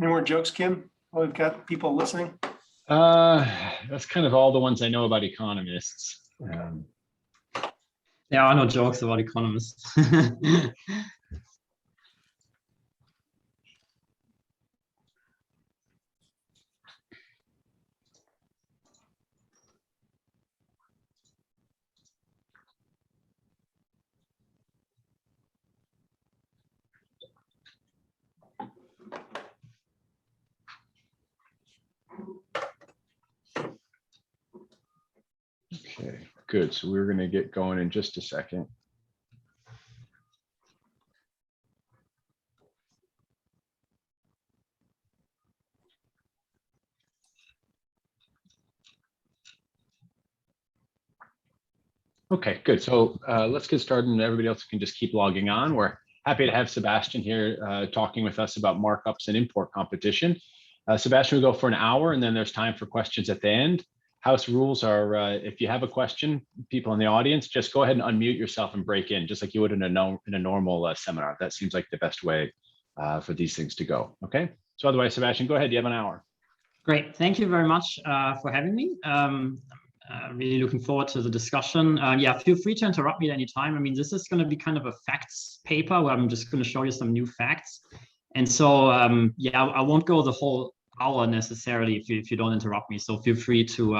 Any more jokes, Kim? Well, we've got people listening. That's kind of all the ones I know about economists. There are no jokes about economists. Okay, good. So we're going to get going in just a second. Okay, good. So let's get started, and everybody else can just keep logging on. We're happy to have Sebastian here talking with us about markups and import competition. Sebastian will go for an hour, and then there's time for questions at the end. House rules are, if you have a question, people in the audience, just go ahead and unmute yourself and break in, just like you would in a normal seminar. That seems like the best way for these things to go. Okay. So otherwise, Sebastian, go ahead. You have an hour. Great. Thank you very much for having me. Really looking forward to the discussion. Yeah, feel free to interrupt me at any time. I mean, this is going to be kind of a facts paper where I'm just going to show you some new facts. And so, yeah, I won't go the whole hour necessarily if you don't interrupt me. So feel free to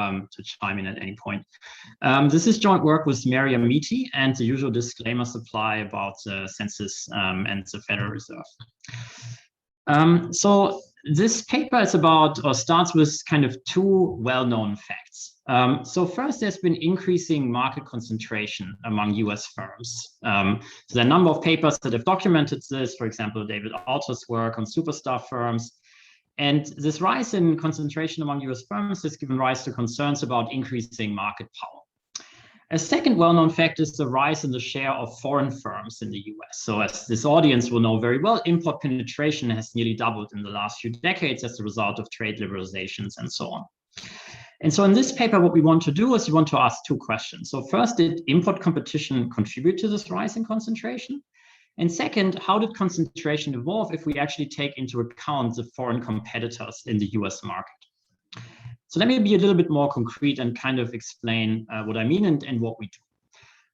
chime in at any point. This is joint work with Mary Amiti, and the usual disclaimers apply about the census and the Federal Reserve. So this paper is about, or starts with kind of two well-known facts. So first, there's been increasing market concentration among US firms. So there are a number of papers that have documented this, for example, David Alter's work on superstar firms. And this rise in concentration among US firms has given rise to concerns about increasing market power. A second well-known fact is the rise in the share of foreign firms in the US. So as this audience will know very well, import penetration has nearly doubled in the last few decades as a result of trade liberalizations and so on. And so in this paper, what we want to do is we want to ask two questions. So first, did import competition contribute to this rise in concentration? And second, how did concentration evolve if we actually take into account the foreign competitors in the US market? So let me be a little bit more concrete and kind of explain what I mean and what we do.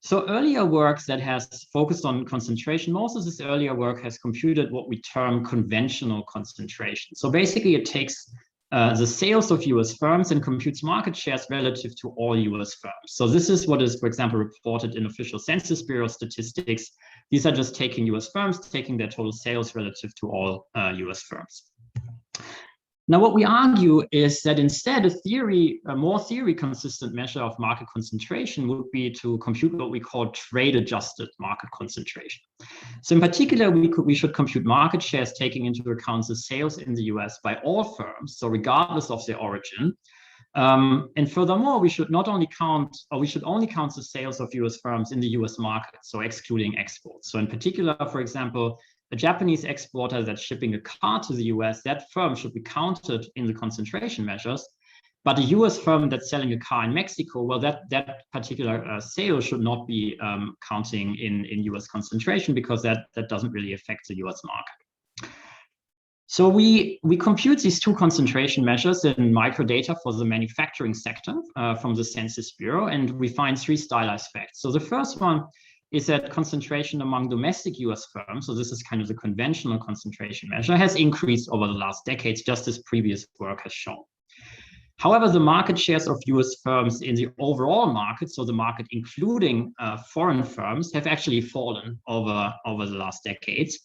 So earlier works that has focused on concentration, most of this earlier work has computed what we term conventional concentration. So basically it takes the sales of US firms and computes market shares relative to all US firms. So this is what is, for example, reported in official Census Bureau statistics. These are just taking US firms, taking their total sales relative to all US firms. Now, what we argue is that instead a more theory-consistent measure of market concentration would be to compute what we call trade-adjusted market concentration. So in particular, we should compute market shares taking into account the sales in the US by all firms, so regardless of their origin. And furthermore, we should only count the sales of US firms in the US market, so excluding exports. So in particular, for example, a Japanese exporter that's shipping a car to the US, that firm should be counted in the concentration measures. But a US firm that's selling a car in Mexico, well, that particular sale should not be counting in US concentration because that doesn't really affect the US market. So we compute these two concentration measures in microdata for the manufacturing sector from the Census Bureau, and we find three stylized facts. So the first one is that concentration among domestic US firms, so this is kind of the conventional concentration measure, has increased over the last decades, just as previous work has shown. However, the market shares of US firms in the overall market, so the market including foreign firms, have actually fallen over the last decades.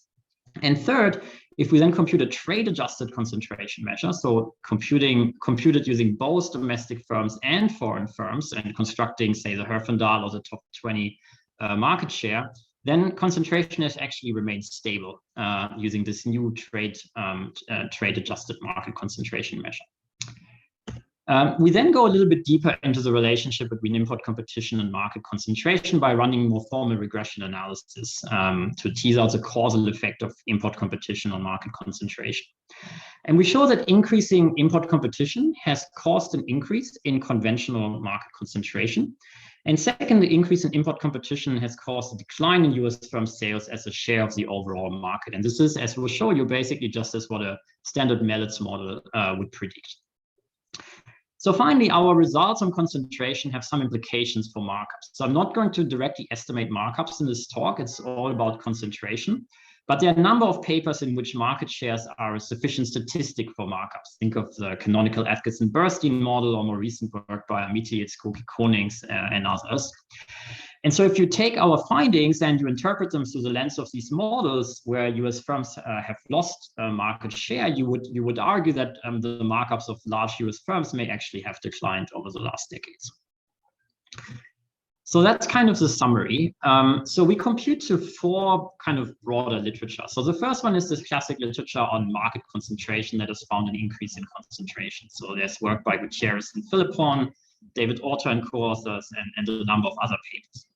And third, if we then compute a trade-adjusted concentration measure, so computed using both domestic firms and foreign firms and constructing, say, the Herfindahl or the top 20 market share, then concentration has actually remained stable using this new trade-adjusted market concentration measure. We then go a little bit deeper into the relationship between import competition and market concentration by running more formal regression analysis to tease out the causal effect of import competition on market concentration. And we show that increasing import competition has caused an increase in conventional market concentration. And second, the increase in import competition has caused a decline in US firm sales as a share of the overall market. And this is, as we'll show you, basically just as what a standard Mallet's model would predict. So finally, our results on concentration have some implications for markups. So I'm not going to directly estimate markups in this talk. It's all about concentration. But there are a number of papers in which market shares are a sufficient statistic for markups. Think of the canonical Atkinson-Bernstein model, or more recent work by Amiti, Skokie, Konings, and others. And so if you take our findings and you interpret them through the lens of these models where US firms have lost market share, you would argue that the markups of large US firms may actually have declined over the last decades. So that's kind of the summary. So we compute to 4 kind of broader literature. So the first one is this classic literature on market concentration that has found an increase in concentration. So there's work by Gutierrez and Philippon, David Autor and co-authors, and a number of other papers.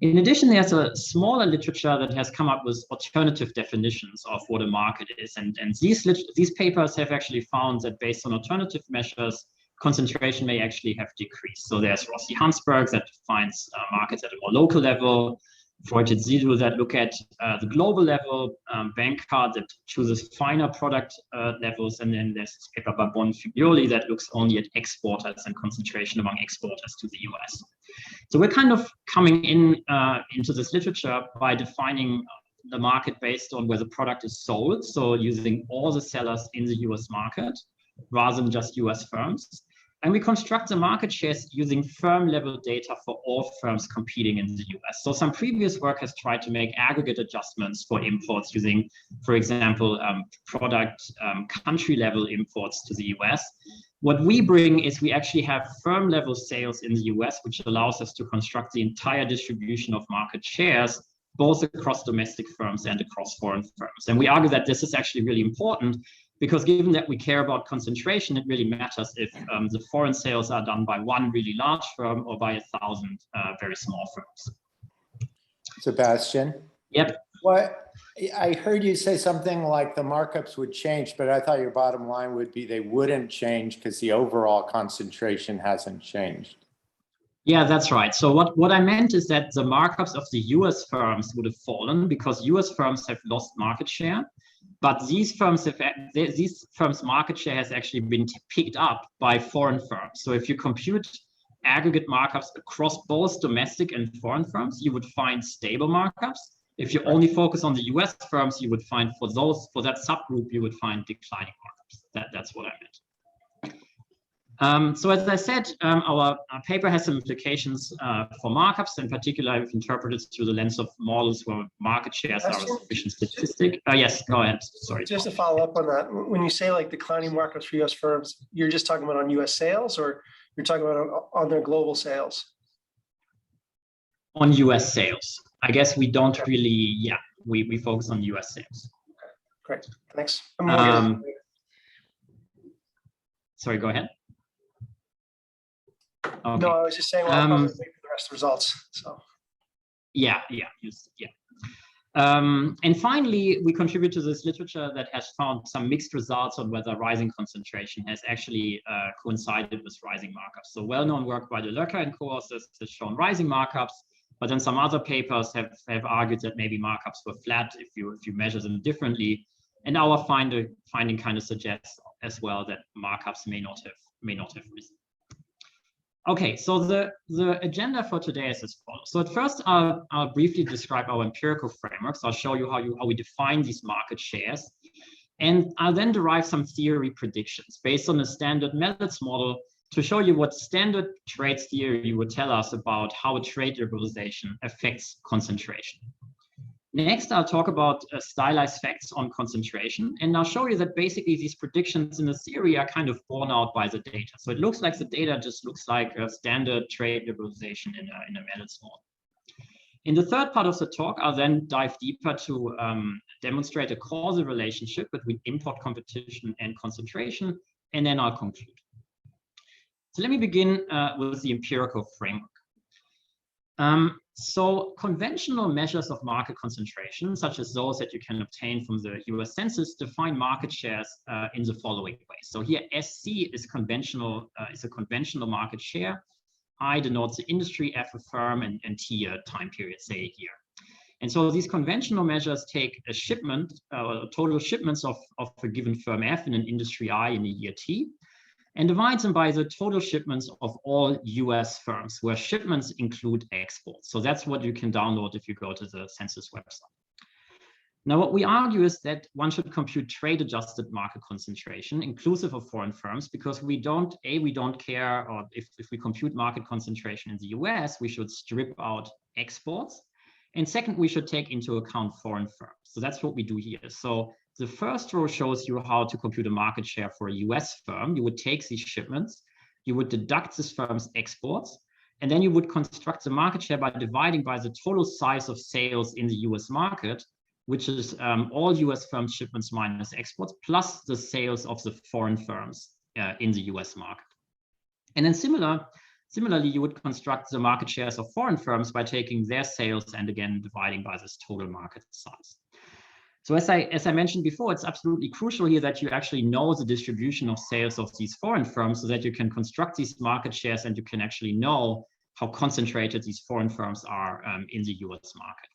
In addition, there's a smaller literature that has come up with alternative definitions of what a market is. And these papers have actually found that based on alternative measures, concentration may actually have decreased. So there's Rossi Hansberg that defines markets at a more local level, Freud-Zidou that look at the global level, Bankart that chooses finer product levels, and then there's this paper by Bonfiglioli that looks only at exporters and concentration among exporters to the US. So we're kind of coming into this literature by defining the market based on where the product is sold, so using all the sellers in the US market rather than just US firms. And we construct the market shares using firm level data for all firms competing in the US. So some previous work has tried to make aggregate adjustments for imports using, for example, product country level imports to the US. What we bring is we actually have firm level sales in the US, which allows us to construct the entire distribution of market shares, both across domestic firms and across foreign firms. And we argue that this is actually really important because given that we care about concentration, it really matters if the foreign sales are done by one really large firm or by 1,000 very small firms. Sebastian? Yep. What I heard you say something like the markups would change, but I thought your bottom line would be they wouldn't change because the overall concentration hasn't changed. Yeah, that's right. So what I meant is that the markups of the US firms would have fallen because US firms have lost market share. But these firms' market share has actually been picked up by foreign firms. So if you compute aggregate markups across both domestic and foreign firms, you would find stable markups. If you only focus on the US firms, you would find for that subgroup, you would find declining markups. That's what I meant. So as I said, our paper has some implications for markups. In particular, we've interpreted through the lens of models where market shares are a sufficient statistic. Yes, go ahead. Sorry. Just to follow up on that, when you say like declining markups for US firms, you're just talking about on US sales, or you're talking about on their global sales? On US sales. I guess we don't really, we focus on US sales. Okay, great, thanks. Sorry, go ahead. Okay. No, I was just saying, well, I'll probably wait for the rest of the results. So. Yeah. And finally, we contribute to this literature that has found some mixed results on whether rising concentration has actually coincided with rising markups. So well-known work by De Löcker and co-authors has shown rising markups, but then some other papers have argued that maybe markups were flat if you measure them differently. And our finding kind of suggests as well that markups may not have risen. Okay, so the agenda for today is as follows. So at first, I'll briefly describe our empirical framework. So I'll show you how we define these market shares. And I'll then derive some theory predictions based on the standard Mallet's model to show you what standard trade theory would tell us about how a trade liberalization affects concentration. Next, I'll talk about stylized facts on concentration, and I'll show you that basically these predictions in the theory are kind of borne out by the data. So it looks like the data just looks like a standard trade liberalization in a Mallet's model. In the third part of the talk, I'll then dive deeper to demonstrate a causal relationship between import competition and concentration, and then I'll conclude. So let me begin with the empirical framework. So conventional measures of market concentration, such as those that you can obtain from the US Census, define market shares in the following way. So here SC is a conventional market share. I denotes the industry, F a firm, and T a time period, say a year. And so these conventional measures take a shipment, total shipments of a given firm F in an industry I in a year T, and divides them by the total shipments of all US firms, where shipments include exports. So that's what you can download if you go to the census website. Now, what we argue is that one should compute trade-adjusted market concentration, inclusive of foreign firms, because we don't care, or if we compute market concentration in the US, we should strip out exports. And second, we should take into account foreign firms. So that's what we do here. So the first row shows you how to compute a market share for a US firm. You would take these shipments, you would deduct this firm's exports, and then you would construct the market share by dividing by the total size of sales in the US market, which is all US firm shipments minus exports, plus the sales of the foreign firms in the US market. And then similarly, you would construct the market shares of foreign firms by taking their sales and again dividing by this total market size. So as I mentioned before, it's absolutely crucial here that you actually know the distribution of sales of these foreign firms so that you can construct these market shares and you can actually know how concentrated these foreign firms are in the US market.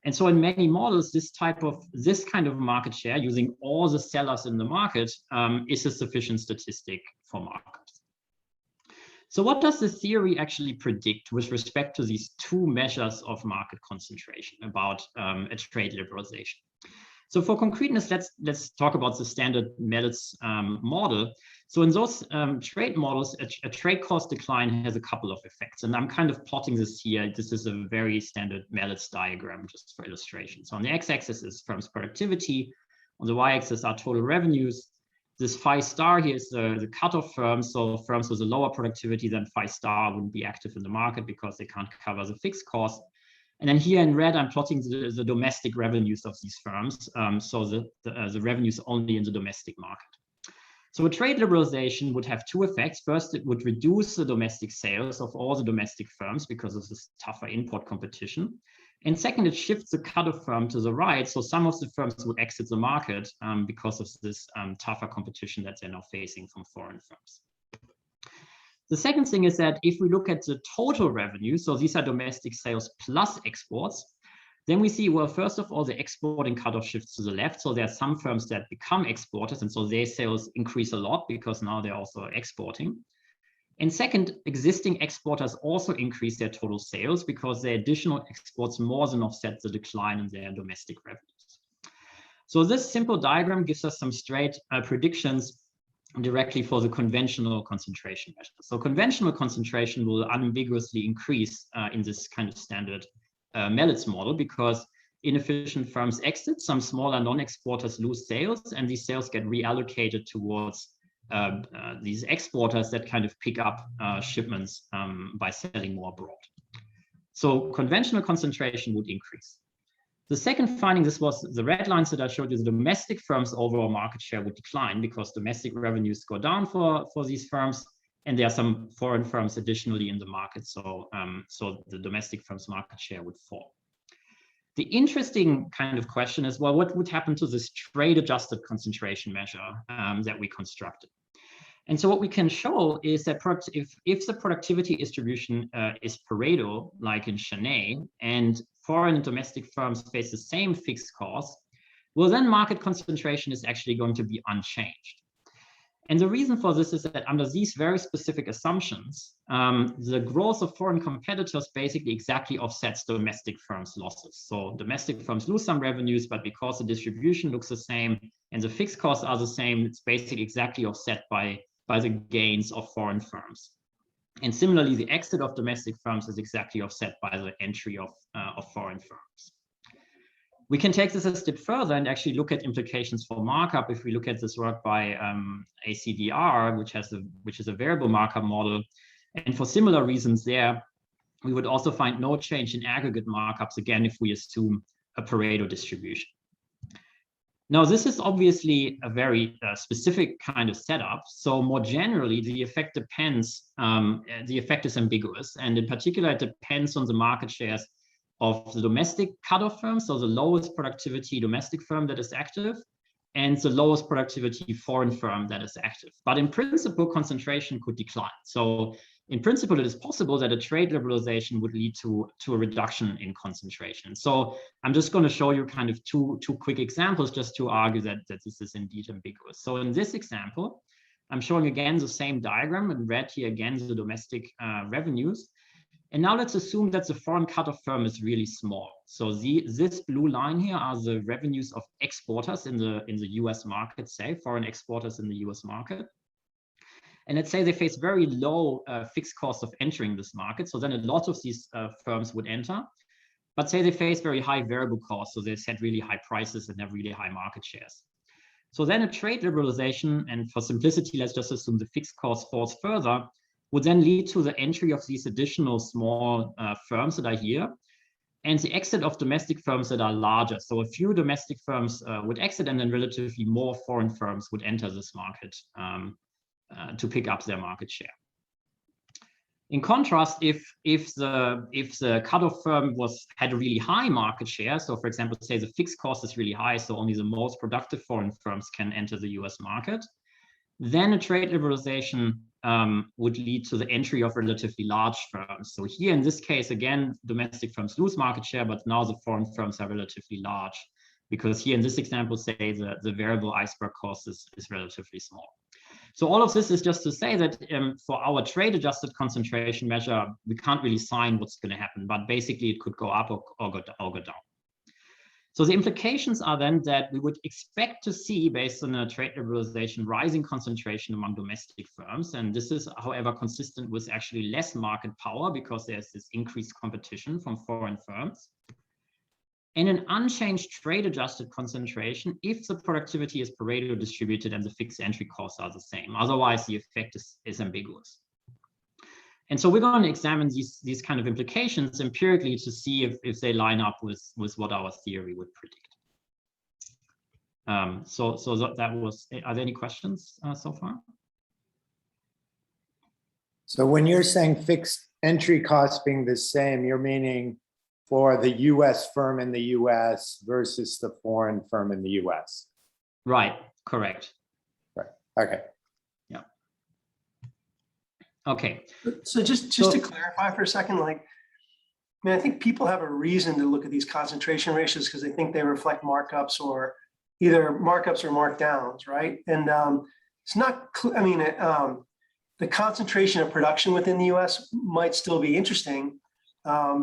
And so in many models, this kind of market share using all the sellers in the market is a sufficient statistic for markups. So what does the theory actually predict with respect to these two measures of market concentration about a trade liberalization? So for concreteness, let's talk about the standard Mellitz model. So in those trade models, a trade cost decline has a couple of effects. And I'm kind of plotting this here. This is a very standard Mellitz diagram just for illustration. So on the x-axis is firm's productivity. On the y-axis are total revenues. This phi star here is the cutoff firms. So firms with a lower productivity than phi star wouldn't be active in the market because they can't cover the fixed cost. And then here in red, I'm plotting the domestic revenues of these firms. So the revenues only in the domestic market. So a trade liberalization would have two effects. First, it would reduce the domestic sales of all the domestic firms because of this tougher import competition. And second, it shifts the cutoff firm to the right. So some of the firms would exit the market because of this tougher competition that they're now facing from foreign firms. The second thing is that if we look at the total revenue, so these are domestic sales plus exports, then we see, well, first of all, the exporting cutoff shifts to the left. So there are some firms that become exporters, and so their sales increase a lot because now they're also exporting. And second, existing exporters also increase their total sales because their additional exports more than offset the decline in their domestic revenues. So this simple diagram gives us some straight predictions directly for the conventional concentration measure. So conventional concentration will unambiguously increase in this kind of standard Mellitz model because inefficient firms exit, some smaller non-exporters lose sales, and these sales get reallocated towards these exporters that kind of pick up shipments by selling more abroad. So conventional concentration would increase. The second finding, this was the red lines that I showed you, the domestic firms' overall market share would decline because domestic revenues go down for these firms, and there are some foreign firms additionally in the market, so the domestic firms' market share would fall. The interesting kind of question is, well, what would happen to this trade-adjusted concentration measure that we constructed? And so what we can show is that if the productivity distribution is Pareto, like in Chenet, and foreign and domestic firms face the same fixed costs, well, then market concentration is actually going to be unchanged. And the reason for this is that under these very specific assumptions, the growth of foreign competitors basically exactly offsets domestic firms' losses. So domestic firms lose some revenues, but because the distribution looks the same and the fixed costs are the same, it's basically exactly offset by the gains of foreign firms. And similarly, the exit of domestic firms is exactly offset by the entry of foreign firms. We can take this a step further and actually look at implications for markup. If we look at this work by ACDR, which is a variable markup model, and for similar reasons there, we would also find no change in aggregate markups, again, if we assume a Pareto distribution. Now, this is obviously a very specific kind of setup. So more generally, the effect depends, the effect is ambiguous. And in particular, it depends on the market shares of the domestic cutoff firm, so the lowest productivity domestic firm that is active, and the lowest productivity foreign firm that is active. But in principle, concentration could decline. So in principle, it is possible that a trade liberalization would lead to a reduction in concentration. So I'm just going to show you kind of two quick examples just to argue that this is indeed ambiguous. So in this example, I'm showing again the same diagram, and red here again the domestic revenues. And now let's assume that the foreign cutoff firm is really small. So this blue line here are the revenues of exporters in the US market, say foreign exporters in the US market. And let's say they face very low fixed costs of entering this market. So then a lot of these firms would enter. But say they face very high variable costs. So they set really high prices and have really high market shares. So then a trade liberalization, and for simplicity, let's just assume the fixed cost falls further, would then lead to the entry of these additional small firms that are here, and the exit of domestic firms that are larger. So a few domestic firms would exit, and then relatively more foreign firms would enter this market to pick up their market share. In contrast, if the cutoff firm had a really high market share, so for example, say the fixed cost is really high, so only the most productive foreign firms can enter the US market, then a trade liberalization would lead to the entry of relatively large firms. So here in this case, again, domestic firms lose market share, but now the foreign firms are relatively large, because here in this example, say the variable iceberg cost is relatively small. So all of this is just to say that for our trade adjusted concentration measure, we can't really sign what's going to happen, but basically it could go up or go down. So the implications are then that we would expect to see, based on a trade liberalization, rising concentration among domestic firms. And this is, however, consistent with actually less market power because there's this increased competition from foreign firms. And an unchanged trade adjusted concentration if the productivity is Pareto distributed and the fixed entry costs are the same. Otherwise, the effect is ambiguous. And so we're going to examine these kind of implications empirically to see if they line up with what our theory would predict. So that was, are there any questions so far? So when you're saying fixed entry costs being the same, you're meaning for the US firm in the US versus the foreign firm in the US. Right, correct. Right, okay. Yeah. Okay. So just to clarify for a second, like, I mean, I think people have a reason to look at these concentration ratios because they think they reflect markups or either markups or markdowns, right? And it's not, I mean, the concentration of production within the US might still be interesting,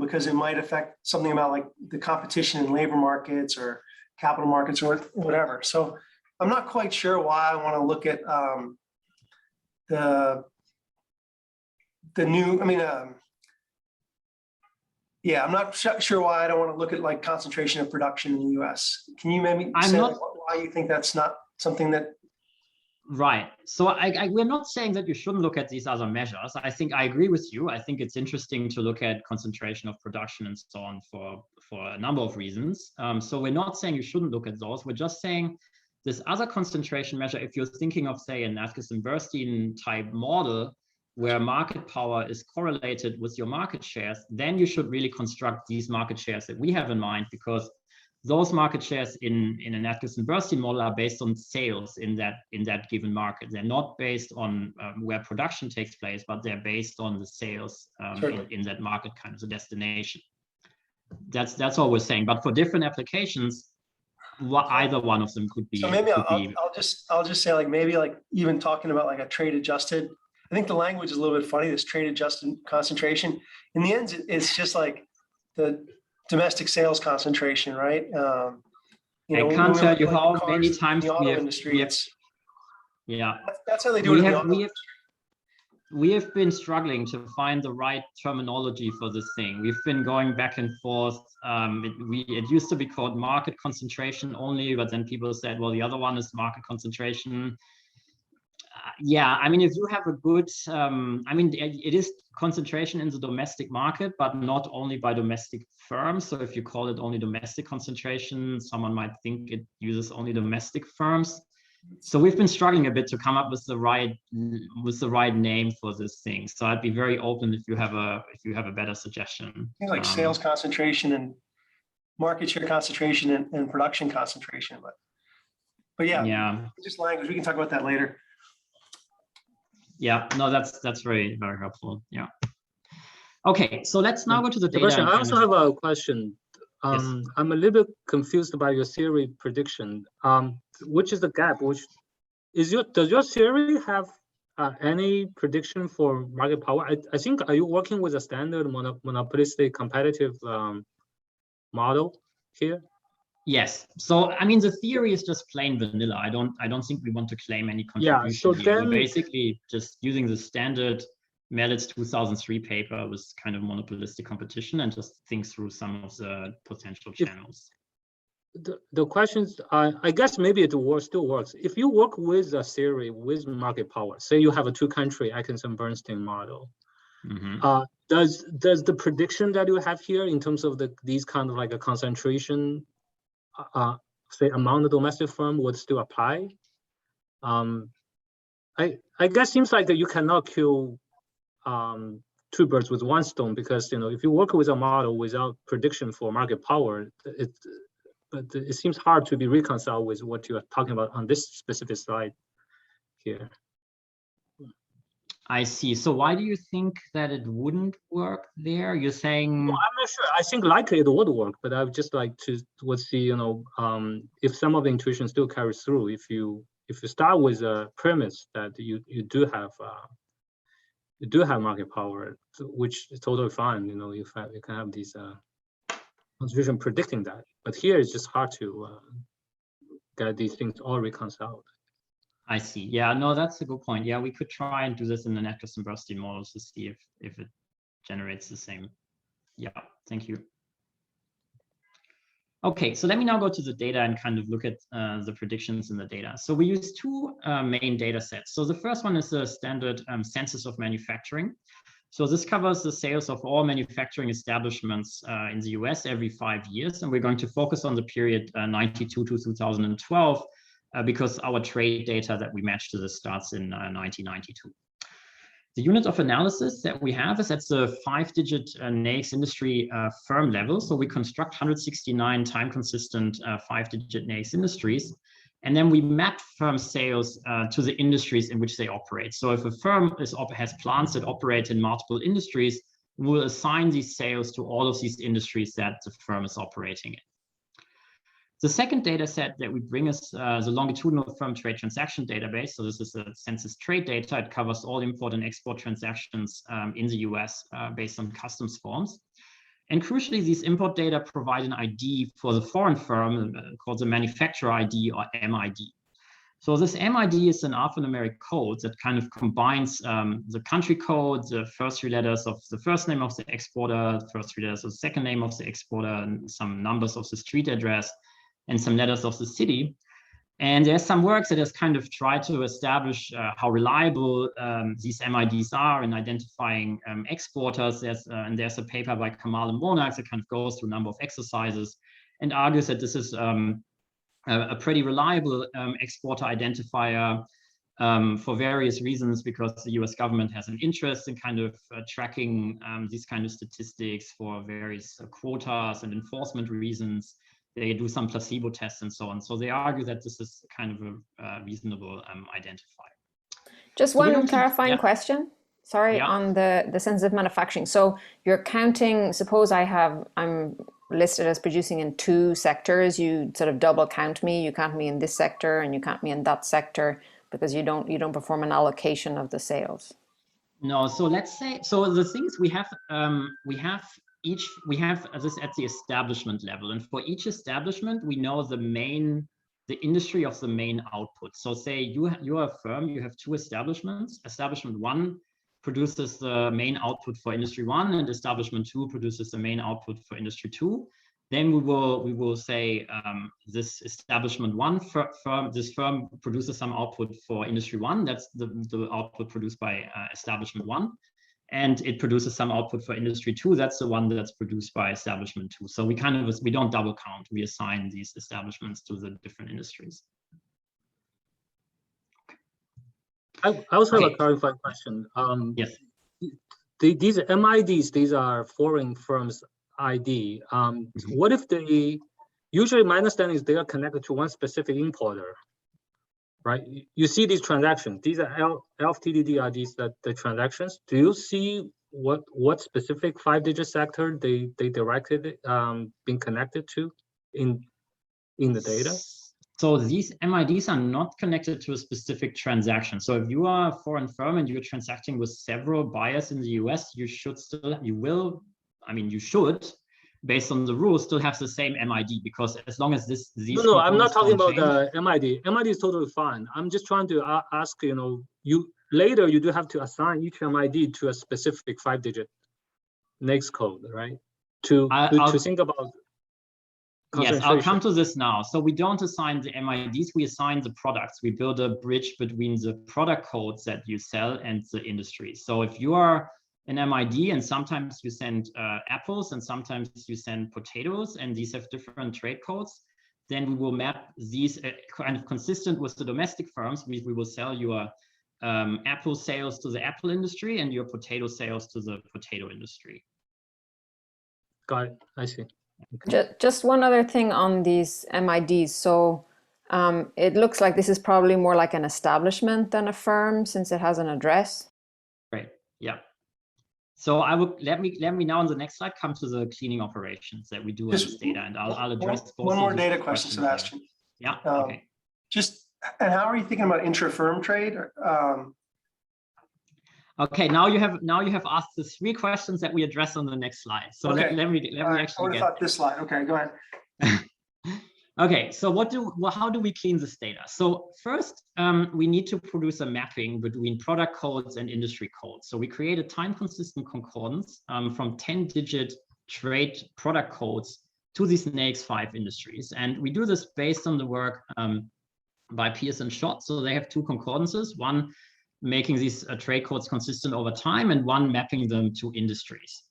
because it might affect something about like the competition in labor markets or capital markets or whatever. So I'm not quite sure why I want to look at the new, I mean, yeah, I'm not sure why I don't want to look at like concentration of production in the US. Can you maybe say like why you think that's not something that? Right. So we're not saying that you shouldn't look at these other measures. I think I agree with you. I think it's interesting to look at concentration of production and so on for a number of reasons. So we're not saying you shouldn't look at those. We're just saying this other concentration measure, if you're thinking of, say, an Atkinson-Bernstein type model where market power is correlated with your market shares, then you should really construct these market shares that we have in mind, because those market shares in an Atkinson-Bernstein model are based on sales in that given market. They're not based on where production takes place, but they're based on the sales in that market, kind of the destination. That's all we're saying. But for different applications, either one of them could be. So maybe I'll just say, like, maybe like even talking about like a trade adjusted. I think the language is a little bit funny. This trade adjusted concentration. In the end, it's just like the domestic sales concentration, right? I can't tell you how many times we have. Yeah, that's how they do it. We have been struggling to find the right terminology for this thing. We've been going back and forth. It used to be called market concentration only, but then people said, well, the other one is market concentration. Yeah, I mean, if you have a good, I mean, it is concentration in the domestic market, but not only by domestic firms. So if you call it only domestic concentration, someone might think it uses only domestic firms. So we've been struggling a bit to come up with the right name for this thing. So I'd be very open if you have a better suggestion. Like sales concentration and market share concentration and production concentration, but yeah, just language. We can talk about that later. Yeah, no, that's very, very helpful. Yeah. Okay, so let's now go to the data. Sebastian, I also have a question. Yes. I'm a little bit confused about your theory prediction. Which is the gap? Which is does your theory have any prediction for market power? I think, are you working with a standard monopolistic competitive model here? Yes. So I mean, the theory is just plain vanilla. I don't think we want to claim any contribution so here. We're then- basically just using the standard Merlitz's 2003 paper with kind of monopolistic competition and just think through some of the potential channels. The questions, I guess maybe it still works. If you work with a theory with market power, say you have a two-country Atkinson-Bernstein model, does the prediction that you have here in terms of these kind of like a concentration, say among the domestic firm would still apply? I guess seems like that you cannot kill two birds with one stone, because if you work with a model without prediction for market power, it seems hard to be reconciled with what you are talking about on this specific slide here. I see. So why do you think that it wouldn't work there? You're saying? Well, I'm not sure. I think likely it would work, but I would just like to see, if some of the intuition still carries through. If you start with a premise that you do have market power, which is totally fine. You can have these concentration predicting that, but here it's just hard to get these things all reconciled. I see. Yeah, no, that's a good point. Yeah, we could try and do this in the Atkinson-Bernstein models to see if it generates the same. Yeah, thank you. Okay, so let me now go to the data and kind of look at the predictions in the data. So we use two main data sets. So the first one is a standard census of manufacturing. So this covers the sales of all manufacturing establishments in the US every 5 years. And we're going to focus on the period 92 to 2012 because our trade data that we match to this starts in 1992. The unit of analysis that we have is at the 5-digit NAICS industry firm level. So we construct 169 time-consistent 5-digit NAICS industries. And then we map firm sales to the industries in which they operate. So if a firm has plants that operate in multiple industries, we'll assign these sales to all of these industries that the firm is operating in. The second data set that we bring is the longitudinal firm trade transaction database. So this is a census trade data. It covers all import and export transactions in the US based on customs forms. And crucially, these import data provide an ID for the foreign firm called the manufacturer ID or MID. So this MID is an alphanumeric code that kind of combines the country code, the first three letters of the first name of the exporter, the first three letters of the second name of the exporter, and some numbers of the street address, and some letters of the city. And there's some works that has kind of tried to establish how reliable these MIDs are in identifying exporters. And there's a paper by Kamal and Monax that kind of goes through a number of exercises and argues that this is a pretty reliable exporter identifier for various reasons, because the US government has an interest in kind of tracking these kind of statistics for various quotas and enforcement reasons. They do some placebo tests and so on. So they argue that this is kind of a reasonable identifier. Just one clarifying question. Sorry, Yeah. on the sense of manufacturing. So you're counting, suppose I'm listed as producing in 2 sectors, you sort of double count me, you count me in this sector and you count me in that sector because you don't perform an allocation of the sales. No, so let's say, so the things we have this at the establishment level, and for each establishment we know the industry of the main output. So say you are a firm, you have 2 establishments. Establishment 1 produces the main output for industry 1, and establishment 2 produces the main output for industry 2. Then we will say this establishment 1 firm produces some output for industry 1. That's the output produced by establishment 1. And it produces some output for industry 2. That's the one that's produced by establishment 2. So we don't double count. We assign these establishments to the different industries. I also have a clarifying question. Yes. These MIDs, these are foreign firms ID. What if usually my understanding is they are connected to one specific importer. right? You see these transactions. These are LFTDD are these the transactions. Do you see what specific 5-digit sector they directed being connected to in the data? So these MIDs are not connected to a specific transaction. So if you are a foreign firm and you're transacting with several buyers in the US, you should, based on the rules, still have the same MID, because as long as these No, I'm not talking about change, the MID. MID is totally fine. I'm just trying to ask, you later you do have to assign each MID to a specific 5-digit next code, right? To think about. Yes, I'll come to this now. So we don't assign the MIDs, we assign the products. We build a bridge between the product codes that you sell and the industry. So if you are an MID and sometimes you send apples and sometimes you send potatoes, and these have different trade codes, then we will map these kind of consistent with the domestic firms. We will sell your apple sales to the apple industry and your potato sales to the potato industry. Got it, I see. Okay. Just one other thing on these MIDs. So it looks like this is probably more like an establishment than a firm, since it has an address. Right. Yeah. So I will let me now on the next slide come to the cleaning operations that we do on this data, and I'll address both. One more data question, Sebastian. Yeah. Okay. And how are you thinking about intra-firm trade? Okay, now you have asked the 3 questions that we address on the next slide. So okay. let me actually I would have thought this slide. Okay, go ahead. Okay, so how do we clean this data? So first, we need to produce a mapping between product codes and industry codes. So we create a time-consistent concordance from 10-digit trade product codes to these next 5 industries. And we do this based on the work by Pierce and Schott. So they have 2 concordances, one making these trade codes consistent over time, and one mapping them to industries.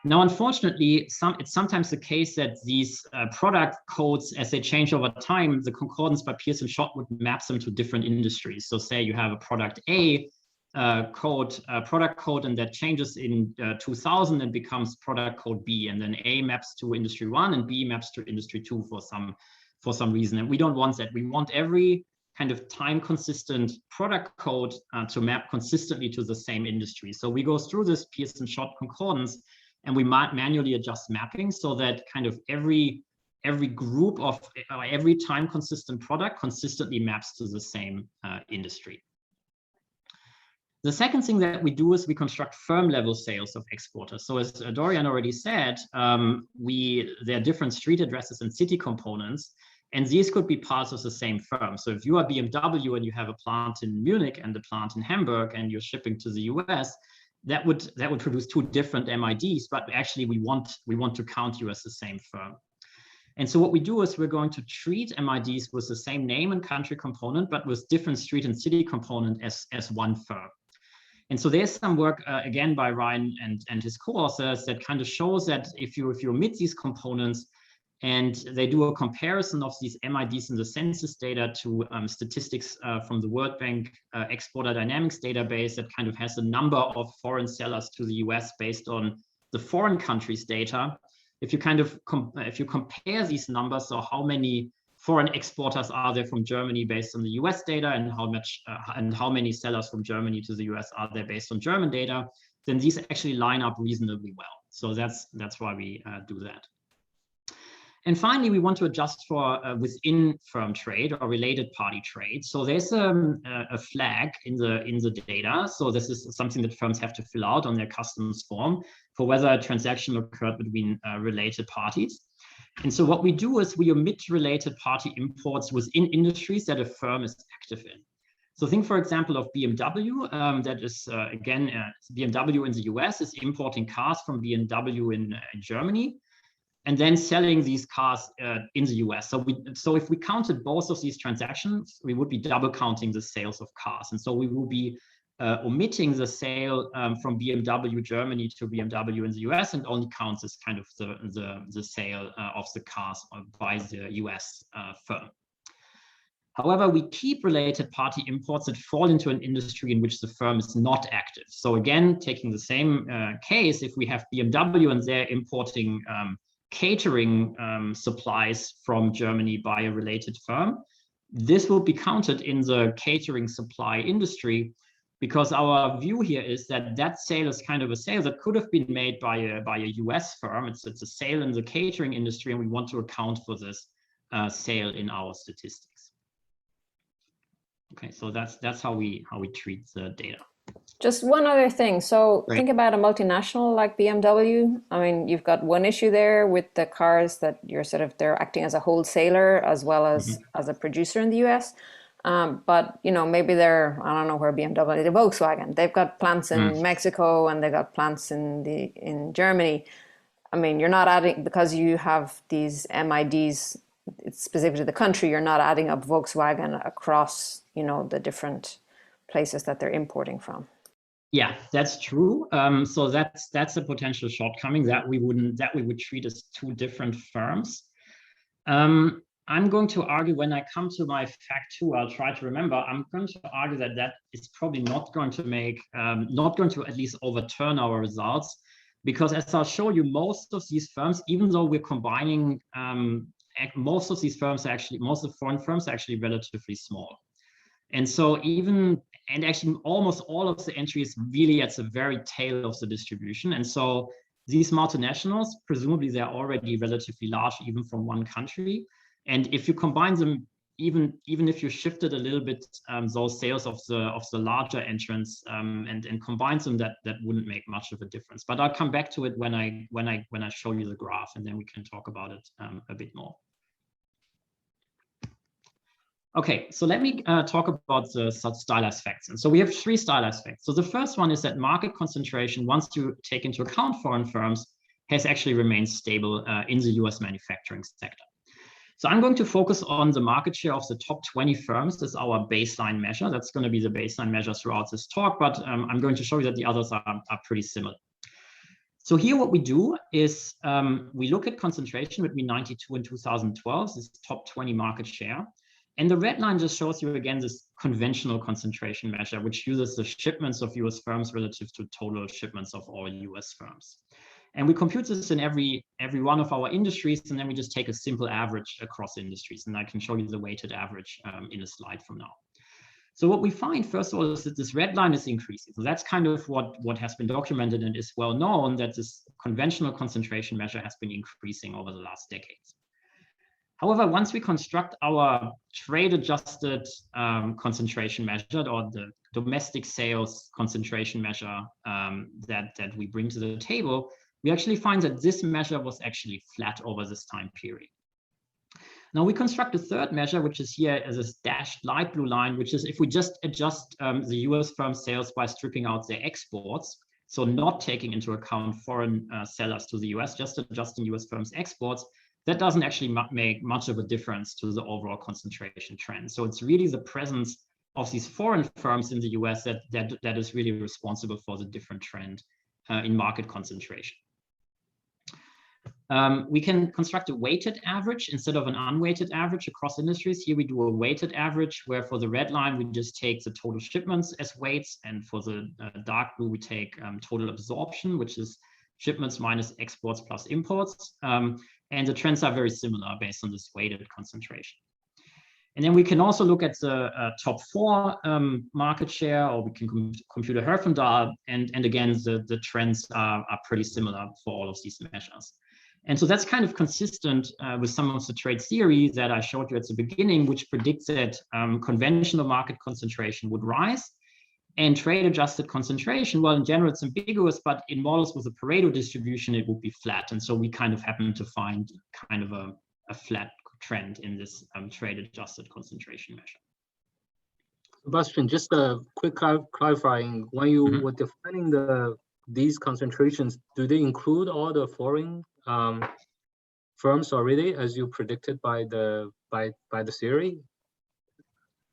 Now, unfortunately, it's sometimes the case that these product codes, as they change over time, the concordance by Pierce and Schott would map them to different industries. So say you have a product A product code, and that changes in 2000 and becomes product code B, and then A maps to industry 1 and B maps to industry 2 for some reason. And we don't want that. We want every kind of time consistent product code to map consistently to the same industry. So we go through this Pierce and Schott concordance, and we might manually adjust mapping so that kind of every group of every time consistent product consistently maps to the same industry. The second thing that we do is we construct firm level sales of exporters. So as Dorian already said, there are different street addresses and city components, and these could be parts of the same firm. So if you are BMW and you have a plant in Munich and a plant in Hamburg, and you're shipping to the US, that would produce 2 different MIDs, but actually we want to count you as the same firm. And so what we do is we're going to treat MIDs with the same name and country component, but with different street and city component as one firm. And so there's some work, again, by Ryan and his co-authors that kind of shows that if you omit these components and they do a comparison of these MIDs in the census data to statistics from the World Bank Exporter Dynamics database that kind of has the number of foreign sellers to the US based on the foreign countries data. If you kind of if you compare these numbers, so how many foreign exporters are there from Germany based on the US data, and how many sellers from Germany to the US are there based on German data, then these actually line up reasonably well. So that's why we do that. And finally, we want to adjust for within firm trade or related party trade. So there's a flag in the data. So this is something that firms have to fill out on their customs form for whether a transaction occurred between related parties. And so what we do is we omit related party imports within industries that a firm is active in. So think, for example, of BMW. That is, again, BMW in the US is importing cars from BMW in Germany, and then selling these cars in the US. So if we counted both of these transactions, we would be double counting the sales of cars. And so we will be omitting the sale from BMW Germany to BMW in the US, and only counts as kind of the sale of the cars by the US firm. However, we keep related party imports that fall into an industry in which the firm is not active. So again, taking the same case, if we have BMW and they're importing catering supplies from Germany by a related firm, this will be counted in the catering supply industry, because our view here is that that sale is kind of a sale that could have been made by a US firm. It's a sale in the catering industry, and we want to account for this sale in our statistics. Okay, so that's how we treat the data. Just one other thing. So Right. think about a multinational like BMW. I mean, you've got one issue there with the cars that you're they're acting as a wholesaler as well as a producer in the US. But you know, maybe they're, I don't know where BMW, the Volkswagen, they've got plants in Mexico and they've got plants in Germany. I mean, you're not adding, because you have these MIDs, it's specific to the country, you're not adding up Volkswagen across, you know, the different places that they're importing from. Yeah, that's true. So that's a potential shortcoming that we would treat as two different firms. I'm going to argue, when I come to my fact two, I'll try to remember, I'm going to argue that that is probably not going to at least overturn our results, because as I'll show you, most of these firms, even though we're combining, most of the foreign firms are actually relatively small. And so actually almost all of the entries really at the very tail of the distribution. And so these multinationals, presumably they're already relatively large, even from one country. And if you combine them, even if you shifted a little bit those sales of the larger entrants and combine them, that wouldn't make much of a difference. But I'll come back to it when I show you the graph, and then we can talk about it a bit more. Okay, so let me talk about the stylized facts. And so we have three stylized facts. So the first one is that market concentration, once you take into account foreign firms, has actually remained stable in the US manufacturing sector. So I'm going to focus on the market share of the top 20 firms as our baseline measure. That's going to be the baseline measure throughout this talk, but I'm going to show you that the others are pretty similar. So here what we do is we look at concentration between 92 and 2012, this top 20 market share. And the red line just shows you again this conventional concentration measure, which uses the shipments of US firms relative to total shipments of all US firms. And we compute this in every one of our industries, and then we just take a simple average across industries. And I can show you the weighted average in a slide from now. So what we find, first of all, is that this red line is increasing. So that's kind of what has been documented and is well known, that this conventional concentration measure has been increasing over the last decades. However, once we construct our trade-adjusted concentration measure, or the domestic sales concentration measure that we bring to the table, we actually find that this measure was actually flat over this time period. Now we construct a third measure, which is here as a dashed light blue line, which is if we just adjust the US firm sales by stripping out their exports, so not taking into account foreign sellers to the US, just adjusting US firms' exports, that doesn't actually make much of a difference to the overall concentration trend. So it's really the presence of these foreign firms in the US that is really responsible for the different trend in market concentration. We can construct a weighted average instead of an unweighted average across industries. Here we do a weighted average, where for the red line, we just take the total shipments as weights. And for the dark blue, we take total absorption, which is shipments minus exports plus imports. And the trends are very similar based on this weighted concentration. And then we can also look at the top 4 market share, or we can compute a Herfindahl. And again, the trends are pretty similar for all of these measures. And so that's kind of consistent with some of the trade theory that I showed you at the beginning, which predicts that conventional market concentration would rise. And trade-adjusted concentration, well, in general, it's ambiguous, but in models with a Pareto distribution, it would be flat. And so we kind of happen to find kind of a flat trend in this trade-adjusted concentration measure. Sebastian, just a quick clarifying, when you were defining these concentrations, do they include all the foreign firms already, as you predicted by the theory?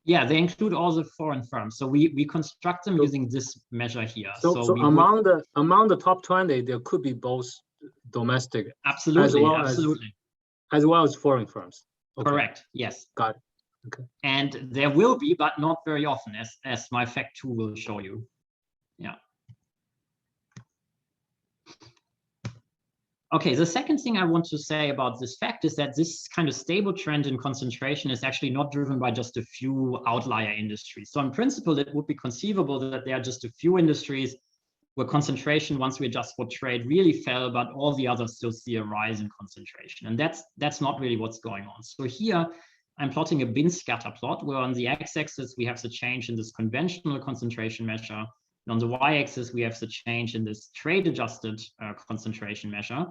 Yeah, they include all the foreign firms. So we construct them using this measure here. So among the top 20, there could be both domestic, absolutely, as well as foreign firms. Okay. Correct. Yes. Got it. Okay. And there will be, but not very often, as my fact 2 will show you. Yeah. Okay, the second thing I want to say about this fact is that this kind of stable trend in concentration is actually not driven by just a few outlier industries. So in principle, it would be conceivable that there are just a few industries where concentration, once we adjust for trade, really fell, but all the others still see a rise in concentration. And that's not really what's going on. So here, I'm plotting a bin scatter plot, where on the x-axis, we have the change in this conventional concentration measure. And on the y-axis, we have the change in this trade-adjusted concentration measure.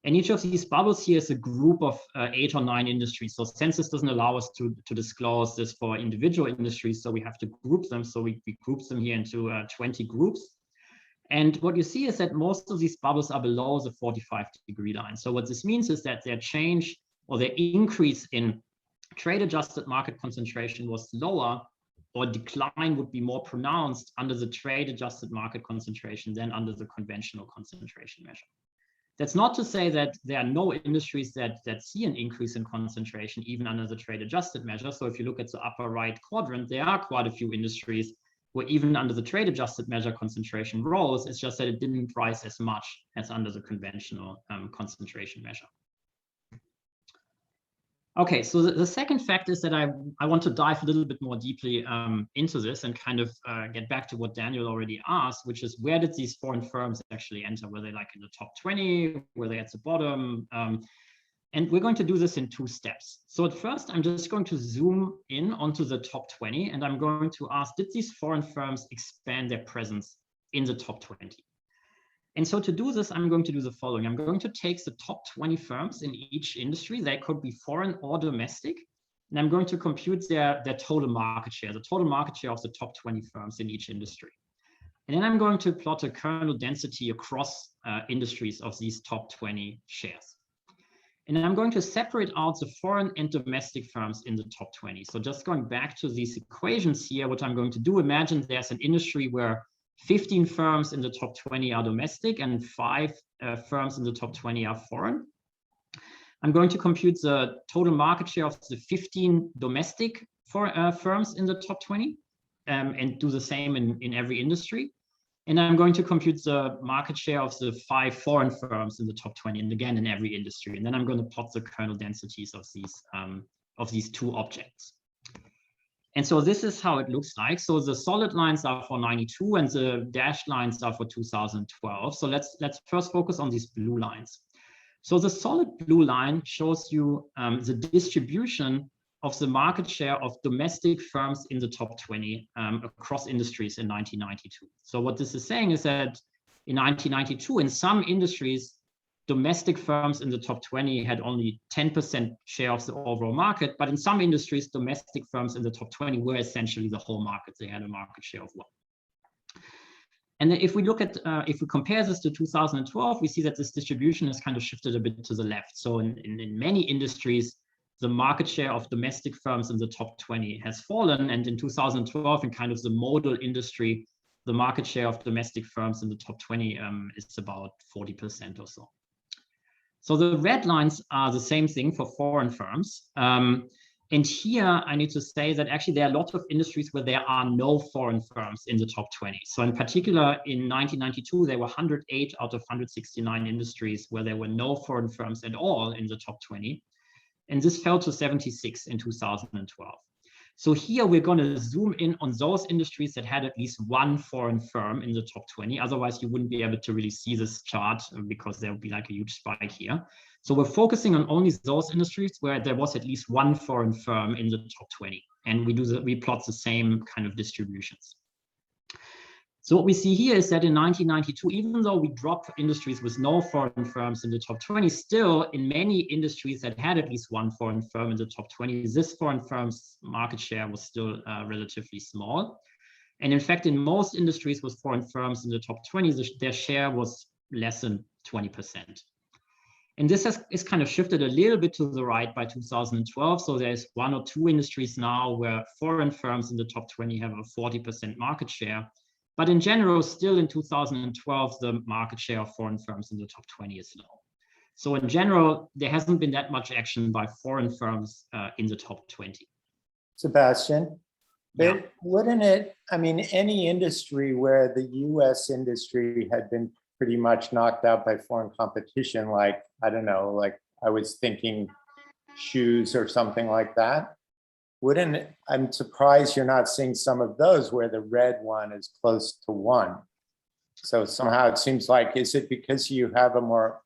And each of these bubbles here is a group of 8 or 9 industries. So census doesn't allow us to disclose this for individual industries, so we have to group them. So we group them here into 20 groups. And what you see is that most of these bubbles are below the 45-degree line. So what this means is that their change or their increase in trade-adjusted market concentration was lower, or decline would be more pronounced under the trade-adjusted market concentration than under the conventional concentration measure. That's not to say that there are no industries that see an increase in concentration even under the trade-adjusted measure. So if you look at the upper right quadrant, there are quite a few industries where even under the trade-adjusted measure concentration rose. It's just that it didn't rise as much as under the conventional concentration measure. Okay, so the second fact is that I want to dive a little bit more deeply into this and kind of get back to what Daniel already asked, which is, where did these foreign firms actually enter? Were they like in the top 20? Were they at the bottom? And we're going to do this in 2 steps. So at first, I'm just going to zoom in onto the top 20, and I'm going to ask, did these foreign firms expand their presence in the top 20? And so to do this, I'm going to do the following. I'm going to take the top 20 firms in each industry. They could be foreign or domestic. And I'm going to compute their total market share, the total market share of the top 20 firms in each industry. And then I'm going to plot a kernel density across industries of these top 20 shares. And I'm going to separate out the foreign and domestic firms in the top 20. So just going back to these equations here, what I'm going to do, imagine there's an industry where 15 firms in the top 20 are domestic and 5 firms in the top 20 are foreign. I'm going to compute the total market share of the 15 domestic firms in the top 20 and do the same in every industry. And I'm going to compute the market share of the 5 foreign firms in the top 20, and again in every industry. And then I'm going to plot the kernel densities of these 2 objects. And so this is how it looks like. So the solid lines are for 92 and the dashed lines are for 2012. So let's first focus on these blue lines. So the solid blue line shows you the distribution of the market share of domestic firms in the top 20 across industries in 1992. So what this is saying is that in 1992, in some industries, domestic firms in the top 20 had only 10% share of the overall market, but in some industries, domestic firms in the top 20 were essentially the whole market. They had a market share of 1. And then if we look at, if we compare this to 2012, we see that this distribution has kind of shifted a bit to the left. So in many industries, the market share of domestic firms in the top 20 has fallen. And in 2012, in kind of the modal industry, the market share of domestic firms in the top 20 is about 40% or so. So the red lines are the same thing for foreign firms. And here I need to say that actually there are a lot of industries where there are no foreign firms in the top 20. So in particular, in 1992, there were 108 out of 169 industries where there were no foreign firms at all in the top 20. And this fell to 76 in 2012. So here we're going to zoom in on those industries that had at least 1 foreign firm in the top 20. Otherwise, you wouldn't be able to really see this chart because there would be like a huge spike here. So we're focusing on only those industries where there was at least 1 foreign firm in the top 20. And we plot the same kind of distributions. So what we see here is that in 1992, even though we dropped industries with no foreign firms in the top 20, still in many industries that had at least 1 foreign firm in the top 20, this foreign firm's market share was still relatively small. And in fact, in most industries with foreign firms in the top 20, their share was less than 20%. And this is kind of shifted a little bit to the right by 2012. So there's 1 or 2 industries now where foreign firms in the top 20 have a 40% market share. But in general, still in 2012, the market share of foreign firms in the top 20 is low. So in general, there hasn't been that much action by foreign firms in the top 20. Sebastian, Yeah. but wouldn't it, I mean, any industry where the US industry had been pretty much knocked out by foreign competition, like, I don't know, like I was thinking shoes or something like that. I'm surprised you're not seeing some of those where the red one is close to 1. So somehow it seems like, is it because you have a more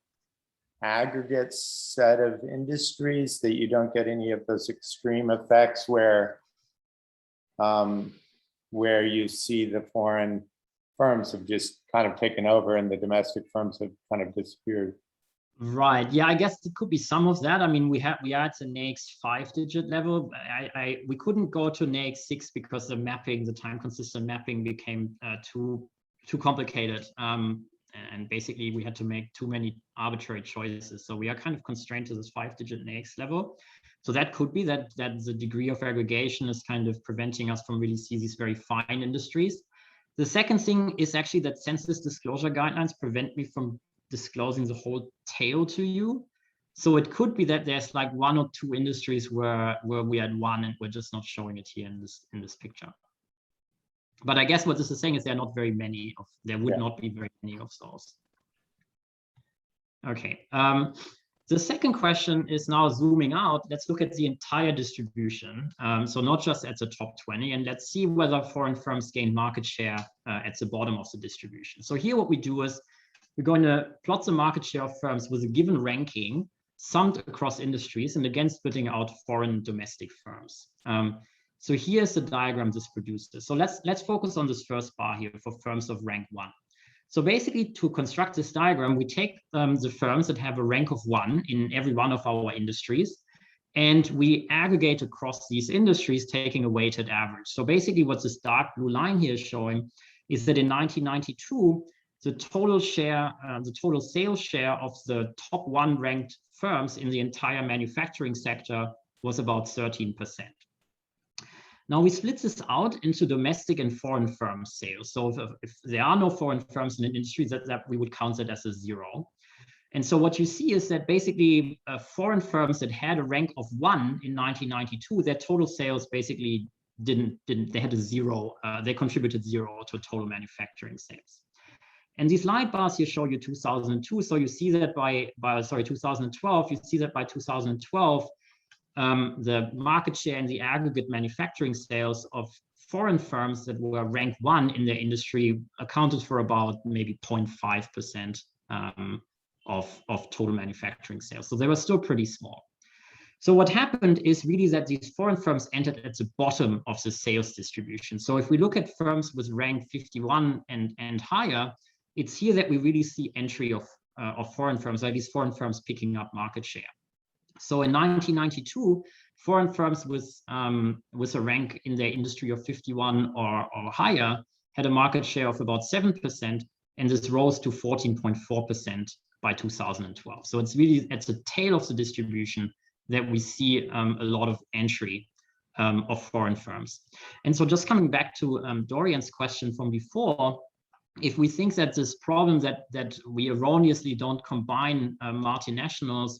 aggregate set of industries that you don't get any of those extreme effects where you see the foreign firms have just kind of taken over and the domestic firms have kind of disappeared? Right. Yeah, I guess it could be some of that. I mean, we are at the next 5-digit level. We couldn't go to next 6 because the mapping, the time consistent mapping became too complicated. And basically we had to make too many arbitrary choices. So we are kind of constrained to this 5-digit next level. So that could be that the degree of aggregation is kind of preventing us from really see these very fine industries. The second thing is actually that census disclosure guidelines prevent me from disclosing the whole tail to you. So it could be that there's like 1 or 2 industries where we had 1 and we're just not showing it here in this picture. But I guess what this is saying is there are not very many of, there would not be very many of those. Okay. The second question is now zooming out. Let's look at the entire distribution. So not just at the top 20, and let's see whether foreign firms gain market share at the bottom of the distribution. So here what we do is we're going to plot the market share of firms with a given ranking summed across industries and again splitting out foreign and domestic firms. So here's the diagram this produces. So let's focus on this first bar here for firms of rank 1. So basically, to construct this diagram, we take the firms that have a rank of 1 in every one of our industries, and we aggregate across these industries, taking a weighted average. So basically, what this dark blue line here is showing is that in 1992, the total share, the total sales share of the top 1 ranked firms in the entire manufacturing sector was about 13%. Now we split this out into domestic and foreign firm sales. So if there are no foreign firms in an industry, that we would count it as a 0. And so what you see is that basically foreign firms that had a rank of 1 in 1992, their total sales basically they had a 0, they contributed 0 to total manufacturing sales. And these light bars here show you 2002. So you see that by 2012, you see that by 2012, the market share in the aggregate manufacturing sales of foreign firms that were ranked 1 in their industry accounted for about maybe 0.5% of total manufacturing sales. So they were still pretty small. So what happened is really that these foreign firms entered at the bottom of the sales distribution. So if we look at firms with rank 51 and higher, it's here that we really see entry of foreign firms, like these foreign firms picking up market share. So in 1992, foreign firms with a rank in their industry of 51 or higher had a market share of about 7%, and this rose to 14.4% by 2012. So it's really at the tail of the distribution that we see a lot of entry of foreign firms. And so just coming back to Dorian's question from before, if we think that this problem that we erroneously don't combine multinationals,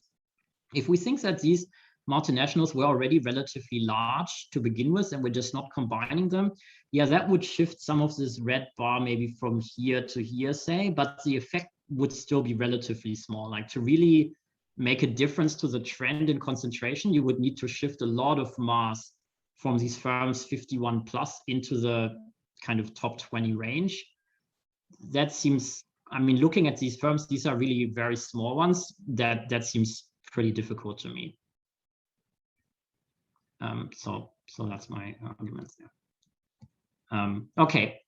if we think that these multinationals were already relatively large to begin with and we're just not combining them, yeah, that would shift some of this red bar maybe from here to here, say, but the effect would still be relatively small. Like to really make a difference to the trend in concentration, you would need to shift a lot of mass from these firms 51 plus into the kind of top 20 range. That seems, I mean, looking at these firms, these are really very small ones. That seems pretty difficult to me. So that's my arguments there. Okay,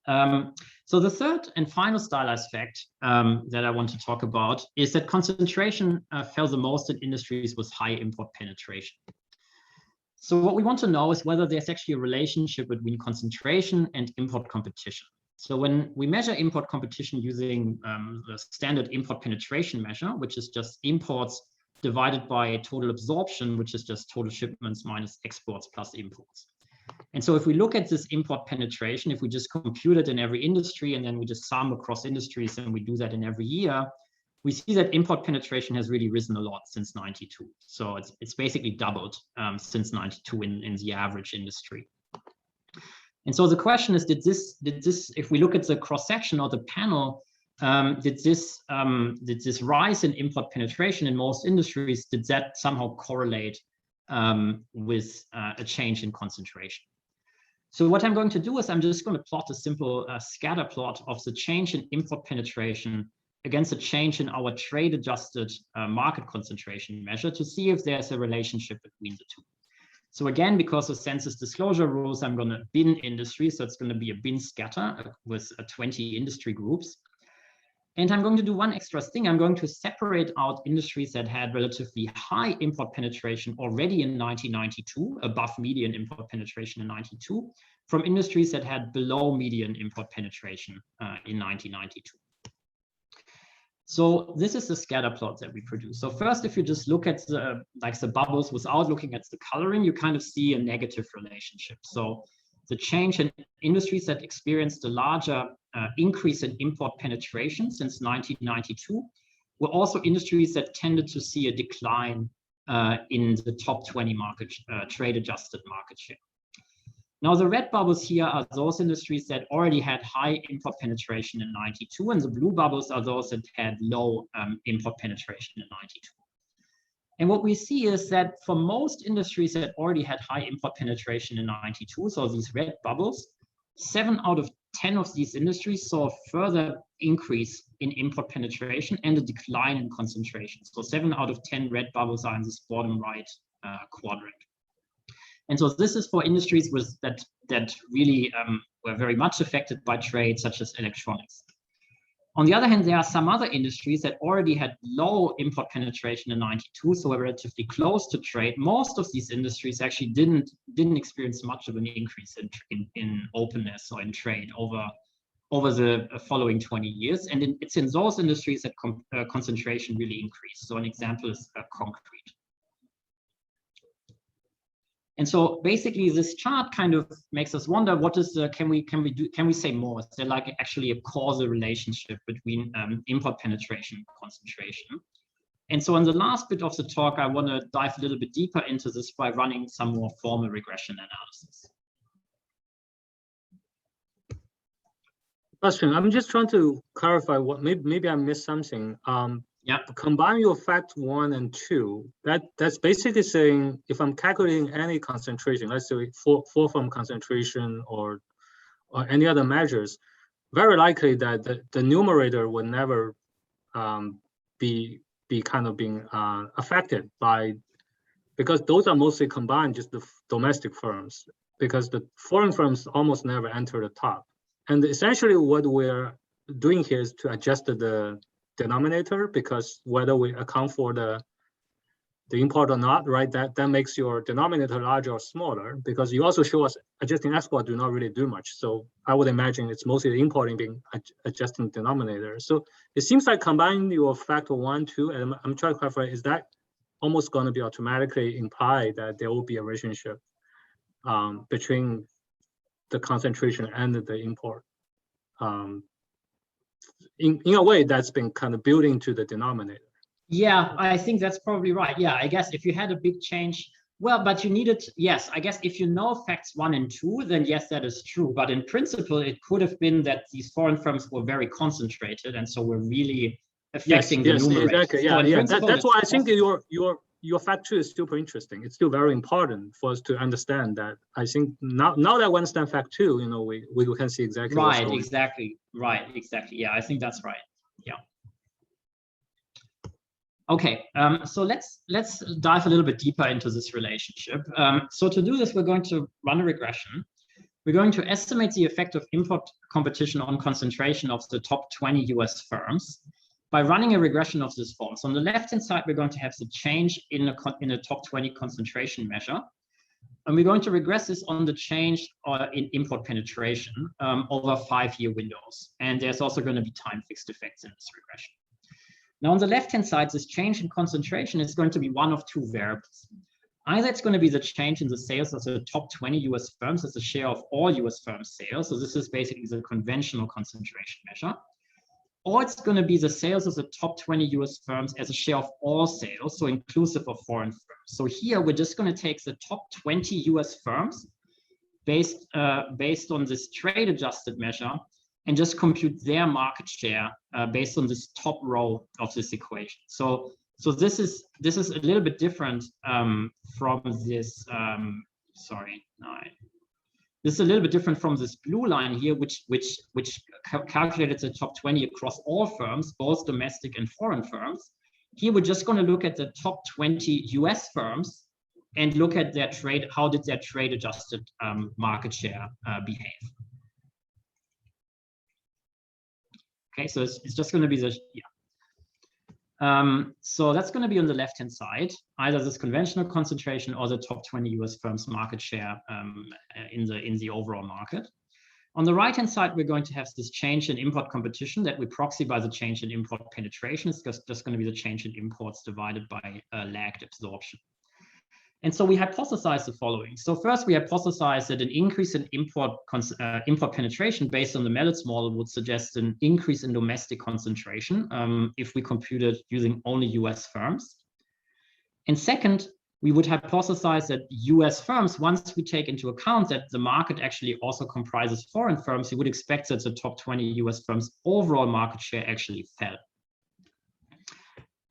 so the third and final stylized fact that I want to talk about is that concentration fell the most in industries with high import penetration. So what we want to know is whether there's actually a relationship between concentration and import competition. So when we measure import competition using the standard import penetration measure, which is just imports divided by total absorption, which is just total shipments minus exports plus imports. And so if we look at this import penetration, if we just compute it in every industry and then we just sum across industries and we do that in every year, we see that import penetration has really risen a lot since 92. So it's basically doubled since 92 in the average industry. And so the question is, did this, if we look at the cross-section or the panel, did this rise in import penetration in most industries, did that somehow correlate with a change in concentration? So what I'm going to do is I'm just going to plot a simple scatter plot of the change in import penetration against a change in our trade-adjusted market concentration measure to see if there's a relationship between the two. So again, because of census disclosure rules, I'm going to bin industry. So it's going to be a bin scatter with 20 industry groups. And I'm going to do one extra thing. I'm going to separate out industries that had relatively high import penetration already in 1992, above median import penetration in 92, from industries that had below median import penetration in 1992. So this is the scatter plot that we produce. So first, if you just look at the bubbles without looking at the coloring, you kind of see a negative relationship. So the change in industries that experienced a larger increase in import penetration since 1992 were also industries that tended to see a decline in the top 20 market trade-adjusted market share. Now, the red bubbles here are those industries that already had high import penetration in 92, and the blue bubbles are those that had low import penetration in 92. And what we see is that for most industries that already had high import penetration in 92, so these red bubbles, 7 out of 10 of these industries saw a further increase in import penetration and a decline in concentration. So 7 out of 10 red bubbles are in this bottom right quadrant. And so this is for industries that really were very much affected by trade, such as electronics. On the other hand, there are some other industries that already had low import penetration in 92, so were relatively close to trade. Most of these industries actually didn't experience much of an increase in openness or in trade over the following 20 years. And it's in those industries that concentration really increased. So an example is concrete. And so basically this chart kind of makes us wonder, what is the, can we say more? Is there like actually a causal relationship between import penetration and concentration? And so in the last bit of the talk, I want to dive a little bit deeper into this by running some more formal regression analysis. Sebastian, I'm just trying to clarify what maybe I missed something. Yeah. Combine your fact 1 and 2. That's basically saying if I'm calculating any concentration, let's say form concentration or any other measures, very likely that the numerator would never be kind of being affected by, because those are mostly combined, just the domestic firms, because the foreign firms almost never enter the top. And essentially what we're doing here is to adjust the denominator, because whether we account for the import or not, right, that makes your denominator larger or smaller, because you also show us adjusting export do not really do much. So I would imagine it's mostly the importing being adjusting denominator. So it seems like combining your factor 1, 2, and I'm trying to clarify, is that almost going to be automatically imply that there will be a relationship between the concentration and the import? In a way that's been kind of built into the denominator. Yeah, I think that's probably right. Yeah, I guess if you had a big change, well, but you needed, yes, I guess if you know facts 1 and 2, then yes, that is true. But in principle, it could have been that these foreign firms were very concentrated, and so we're really affecting the numerator. Exactly. Yeah, so yeah. That's why I think your fact 2 is super interesting. It's still very important for us to understand that. I think now that we understand fact 2, you know, we can see exactly. Right, exactly. Right, exactly. Yeah, I think that's right. Yeah. Okay, so let's dive a little bit deeper into this relationship. So to do this, we're going to run a regression. We're going to estimate the effect of import competition on concentration of the top 20 US firms by running a regression of this form. So on the left-hand side, we're going to have the change in a top 20 concentration measure. And we're going to regress this on the change in import penetration over 5-year windows. And there's also going to be time-fixed effects in this regression. Now, on the left-hand side, this change in concentration is going to be one of 2 variables. Either it's going to be the change in the sales of the top 20 US firms as a share of all US firms' sales. So this is basically the conventional concentration measure. Or it's going to be the sales of the top 20 US firms as a share of all sales, so inclusive of foreign firms. So here we're just going to take the top 20 US firms based on this trade-adjusted measure and just compute their market share based on this top row of this equation. So this is a little bit different from this. This is a little bit different from this blue line here, which calculated the top 20 across all firms, both domestic and foreign firms. Here we're just going to look at the top 20 US firms and look at their trade. How did their trade adjusted market share behave? Okay, so it's just going to be the, so that's going to be on the left-hand side, either this conventional concentration or the top 20 US firms market share in the overall market. On the right-hand side, we're going to have this change in import competition that we proxy by the change in import penetration. It's just going to be the change in imports divided by lagged absorption. And so we hypothesize the following. So first, we hypothesize that an increase in import penetration based on the Melitz model would suggest an increase in domestic concentration if we computed using only US firms. And second, we would hypothesize that US firms, once we take into account that the market actually also comprises foreign firms, you would expect that the top 20 US firms' overall market share actually fell.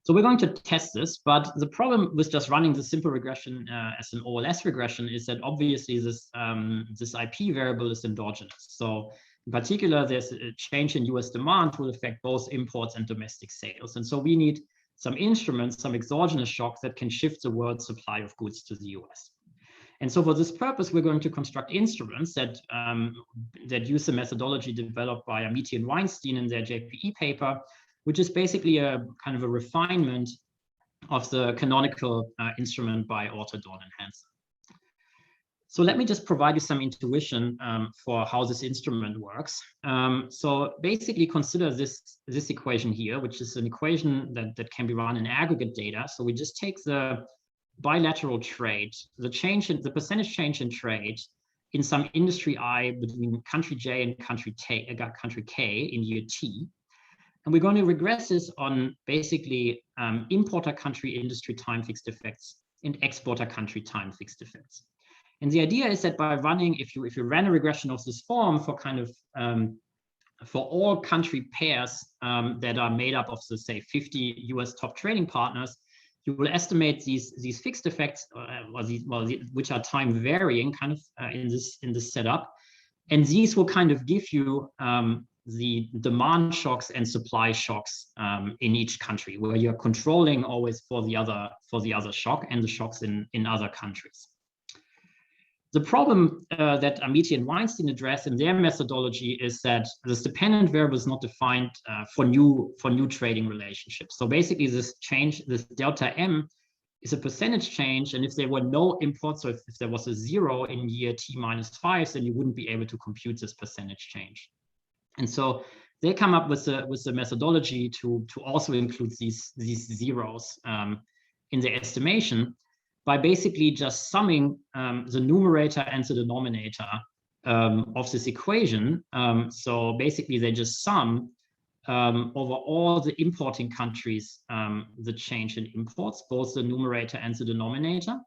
So we're going to test this, but the problem with just running the simple regression as an OLS regression is that obviously this IP variable is endogenous. So in particular, there's a change in US demand will affect both imports and domestic sales. And so we need some instruments, some exogenous shocks that can shift the world supply of goods to the US. And so for this purpose, we're going to construct instruments that use the methodology developed by Amiti and Weinstein in their JPE paper, which is basically a kind of a refinement of the canonical instrument by Orta, Dorn, and Hansen. So let me just provide you some intuition for how this instrument works. So basically consider this equation here, which is an equation that can be run in aggregate data. So we just take the bilateral trade, the percentage change in trade in some industry I between country J and country K in year T. And we're going to regress this on basically importer country industry time fixed effects and exporter country time fixed effects. And the idea is that by running, if you ran a regression of this form for kind of for all country pairs that are made up of the say 50 US top trading partners, you will estimate these fixed effects which are time varying kind of in this setup, and these will kind of give you the demand shocks and supply shocks in each country, where you're controlling always for the other shock and the shocks in other countries. The problem that Amiti and Weinstein address in their methodology is that this dependent variable is not defined for new trading relationships. So basically, this delta M is a percentage change, and if there were no imports, so if there was a 0 in year T-5, then you wouldn't be able to compute this percentage change. And so they come up with a methodology to also include these zeros in their estimation by basically just summing the numerator and the denominator of this equation. So basically they just sum over all the importing countries the change in imports, both the numerator and the denominator.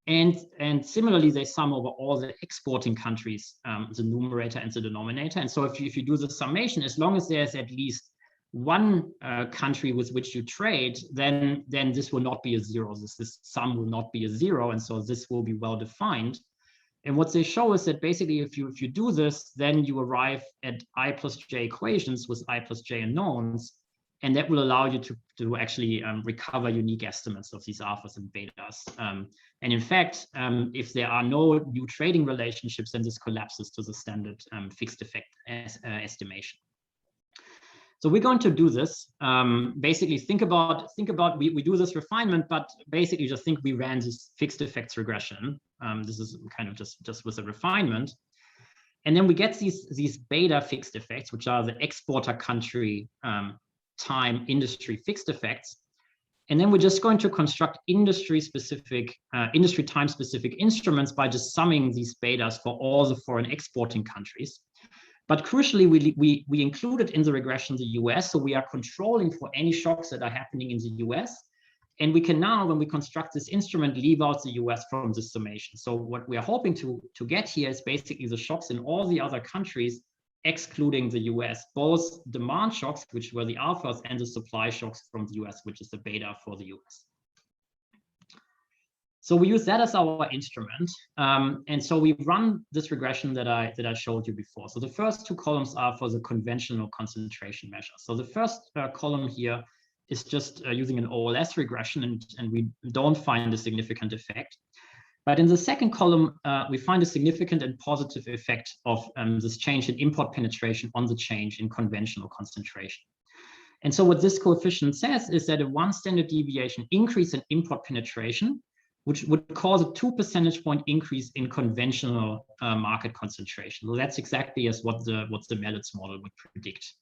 And similarly, they sum over all the exporting countries, the numerator and the denominator. And so if you do the summation, as long as there's at least one country with which you trade, then this will not be a 0. This sum will not be a 0. And so this will be well defined. And what they show is that basically, if you do this, then you arrive at I plus j equations with I plus j unknowns. And that will allow you to actually recover unique estimates of these alphas and betas. And in fact, if there are no new trading relationships, then this collapses to the standard fixed effect estimation. So we're going to do this. Basically, think about we do this refinement, but basically just think we ran this fixed effects regression. This is kind of just with a refinement. And then we get these beta fixed effects, which are the exporter country time industry fixed effects. And then we're just going to construct industry time specific instruments by just summing these betas for all the foreign exporting countries. But crucially, we included in the regression the US, so we are controlling for any shocks that are happening in the US. And we can now, when we construct this instrument, leave out the US from the summation. So what we are hoping to get here is basically the shocks in all the other countries excluding the US, both demand shocks, which were the alphas, and the supply shocks from the US, which is the beta for the US. So we use that as our instrument. And so we run this regression that I showed you before. So the first two columns are for the conventional concentration measure. So the first column here is just using an OLS regression, and we don't find a significant effect. But in the second column, we find a significant and positive effect of this change in import penetration on the change in conventional concentration. And so what this coefficient says is that a 1 standard deviation increase in import penetration, which would cause a 2 percentage point increase in conventional market concentration. So that's exactly as what the Melitz model would predict.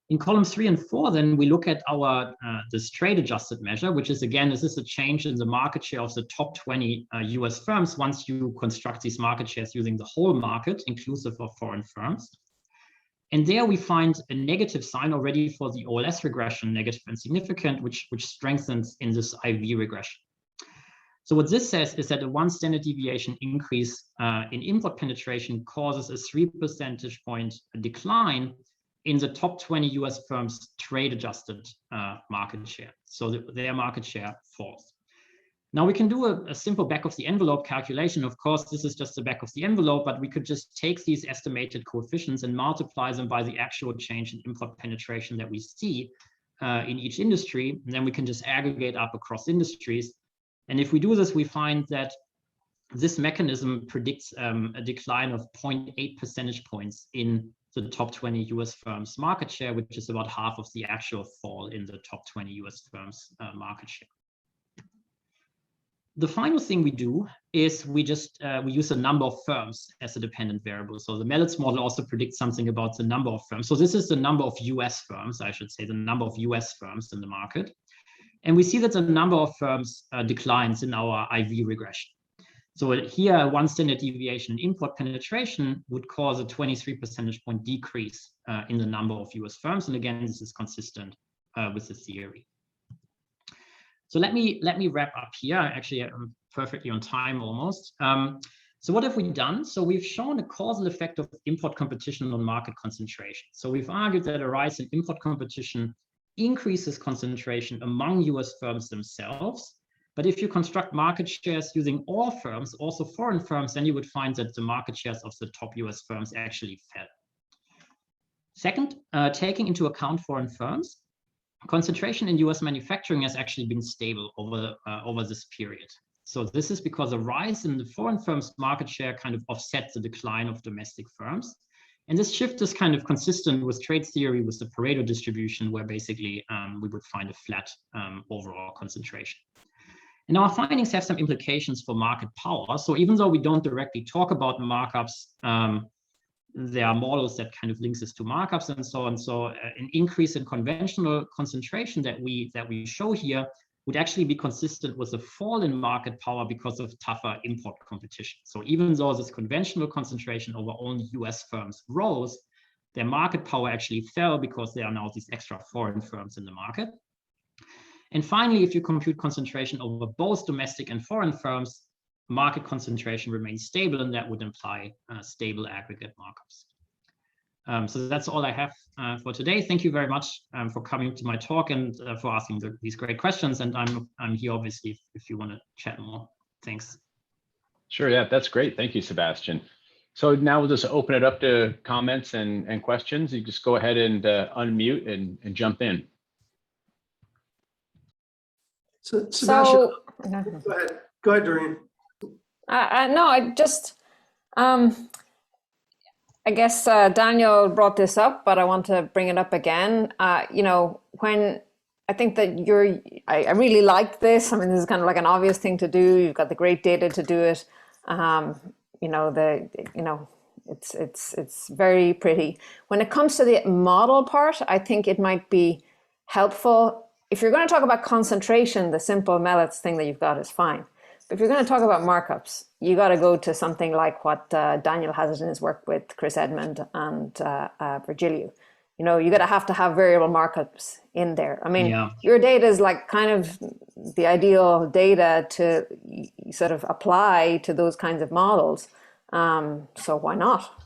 In columns 3 and 4, then we look at our this trade adjusted measure, which is, again, this is a change in the market share of the top 20 US firms once you construct these market shares using the whole market, inclusive of foreign firms. And there we find a negative sign already for the OLS regression, negative and significant, which strengthens in this IV regression. So what this says is that a 1 standard deviation increase in import penetration causes a 3 percentage point decline in the top 20 US firms' trade adjusted market share. So their market share falls. Now we can do a simple back of the envelope calculation. Of course, this is just the back of the envelope, but we could just take these estimated coefficients and multiply them by the actual change in import penetration that we see in each industry. And then we can just aggregate up across industries. And if we do this, we find that this mechanism predicts a decline of 0.8 percentage points in the top 20 US firms' market share, which is about half of the actual fall in the top 20 US firms' market share. The final thing we do is we use a number of firms as a dependent variable. So the Melitz model also predicts something about the number of firms. So this is the number of US firms, I should say, the number of US firms in the market. And we see that the number of firms declines in our IV regression. So here, 1 standard deviation in import penetration would cause a 23 percentage point decrease in the number of US firms. And again, this is consistent with the theory. So let me wrap up here. Actually, I'm perfectly on time almost. So what have we done? So we've shown a causal effect of import competition on market concentration. So we've argued that a rise in import competition increases concentration among US firms themselves. But if you construct market shares using all firms, also foreign firms, then you would find that the market shares of the top US firms actually fell. Second, taking into account foreign firms, concentration in US manufacturing has actually been stable over this period. So this is because a rise in the foreign firms' market share kind of offsets the decline of domestic firms. And this shift is kind of consistent with trade theory, with the Pareto distribution, where basically we would find a flat overall concentration. And our findings have some implications for market power. So even though we don't directly talk about markups, there are models that kind of links this to markups and so on. So an increase in conventional concentration that we show here would actually be consistent with a fall in market power because of tougher import competition. So even though this conventional concentration over only US firms rose, their market power actually fell because there are now these extra foreign firms in the market. And finally, if you compute concentration over both domestic and foreign firms, market concentration remains stable, and that would imply stable aggregate markups. So that's all I have for today. Thank you very much for coming to my talk and for asking these great questions. And I'm here, obviously, if you want to chat more. Thanks. Sure, yeah, that's great. Thank you, Sebastian. So now we'll just open it up to comments and questions. You just go ahead and unmute and jump in. So Sebastian, So, go ahead, Doreen. no, I just, I guess Daniel brought this up, but I want to bring it up again. You know, when I think that I really like this. I mean, this is kind of like an obvious thing to do. You've got the great data to do it. You know, it's very pretty. When it comes to the model part, I think it might be helpful. If you're going to talk about concentration, the simple Melitz thing that you've got is fine. But if you're going to talk about markups, you got to go to something like what Daniel has in his work with Chris Edmond and Virgilio. You know, you got to have variable markups in there. I mean, yeah. Your data is like kind of the ideal data to sort of apply to those kinds of models. So why not?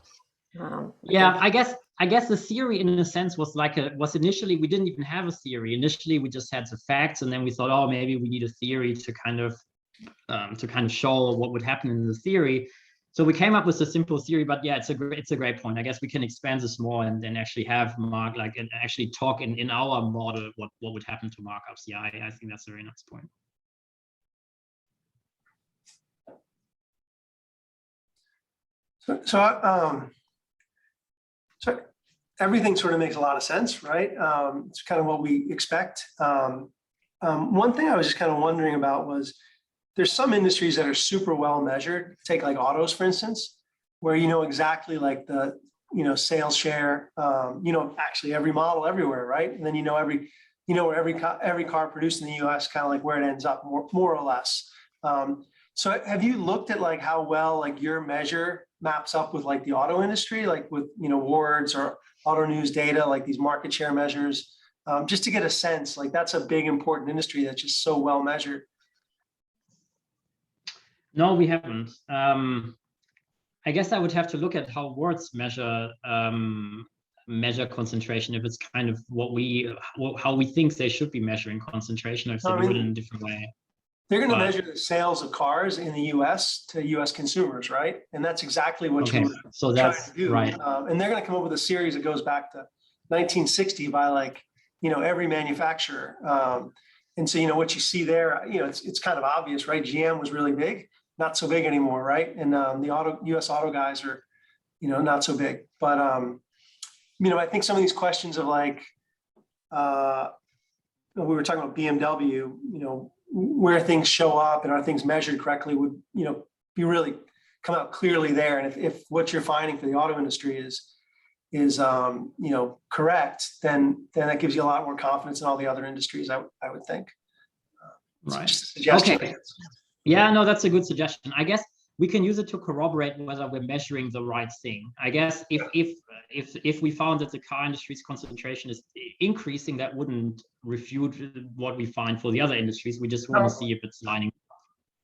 Yeah, I guess the theory in a sense was initially we didn't even have a theory. Initially we just had the facts, and then we thought, oh, maybe we need a theory to kind of show what would happen in the theory. So we came up with a simple theory, but yeah, it's a great point. I guess we can expand this more and then actually have and actually talk in our model what would happen to markups. Yeah, I think that's a very nice point. So everything sort of makes a lot of sense, right? It's kind of what we expect. One thing I was just kind of wondering about was there's some industries that are super well measured. Take like autos, for instance, where you know exactly like the sales share, actually every model everywhere, right? And then where every car produced in the U.S. kind of like where it ends up, more or less. So have you looked at like how well like your measure maps up with like the auto industry, like with Wards or Auto News data, like these market share measures, just to get a sense, like that's a big important industry that's just so well measured. No, we haven't. I guess I would have to look at how Wards measure concentration, if it's kind of how we think they should be measuring concentration, or if they do it in a different way. They're going to measure the sales of cars in the U.S. to U.S. consumers, right? And that's exactly what you were trying to do. Right. And they're going to come up with a series that goes back to 1960 by like, every manufacturer. And so, what you see there, it's kind of obvious, right? GM was really big, not so big anymore, right? And the U.S. auto guys are, not so big. But, I think some of these questions of like, we were talking about BMW, where things show up and are things measured correctly would, be really come out clearly there. And if what you're finding for the auto industry is correct, then that gives you a lot more confidence in all the other industries, I would think. Right. Just a suggestion. Okay. Yeah, no, that's a good suggestion. I guess we can use it to corroborate whether we're measuring the right thing. I guess if we found that the car industry's concentration is increasing, that wouldn't refute what we find for the other industries. We just want to see if it's lining up.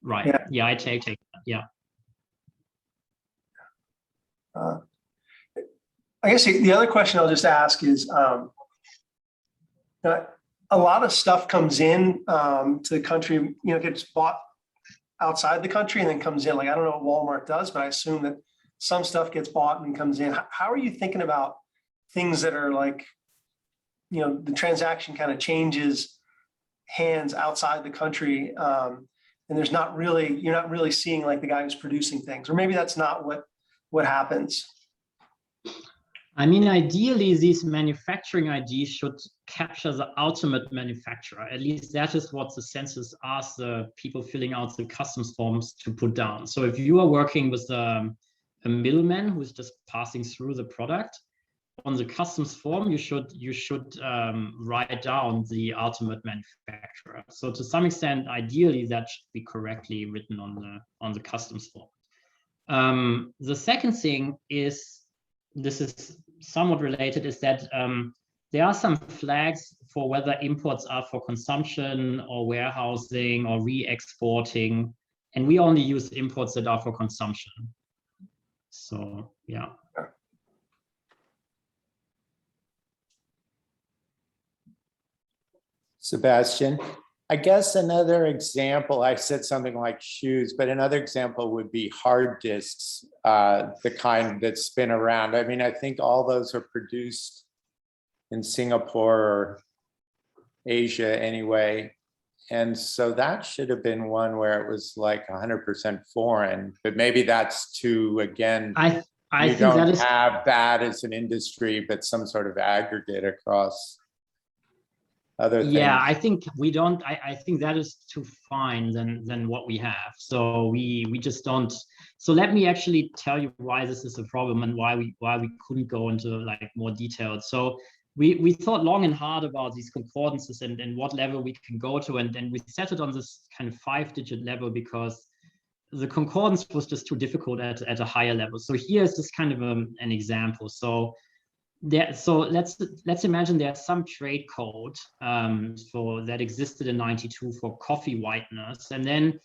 Right. Yeah, I take that. Yeah. I guess the other question I'll just ask is, a lot of stuff comes in to the country, gets bought outside the country and then comes in. Like, I don't know what Walmart does, but I assume that some stuff gets bought and comes in. How are you thinking about things that are like, the transaction kind of changes hands outside the country, and you're not really seeing like the guy who's producing things, or maybe that's not what happens. I mean, ideally, these manufacturing IDs should capture the ultimate manufacturer. At least that is what the census asks the people filling out the customs forms to put down. So if you are working with a middleman who is just passing through the product, on the customs form, you should write down the ultimate manufacturer. So to some extent, ideally, that should be correctly written on the customs form. The second thing is, this is somewhat related, is that there are some flags for whether imports are for consumption or warehousing or re-exporting, and we only use imports that are for consumption. So, yeah. Sebastian, I guess another example, I said something like shoes, but another example would be hard disks, the kind that spin around. I mean, I think all those are produced in Singapore or Asia anyway. And so that should have been one where it was like 100% foreign, but maybe that's too, again, I you think don't that is, have that as an industry, but some sort of aggregate across other things. Yeah, I think we don't. I think that is too fine than what we have. So we just don't. So let me actually tell you why this is a problem and why we couldn't go into like more detail. So we thought long and hard about these concordances and what level we can go to, and then we set it on this kind of 5-digit level because the concordance was just too difficult at a higher level. So here's just kind of an example. So let's imagine there's some trade code that existed in '92 for coffee whiteners, and then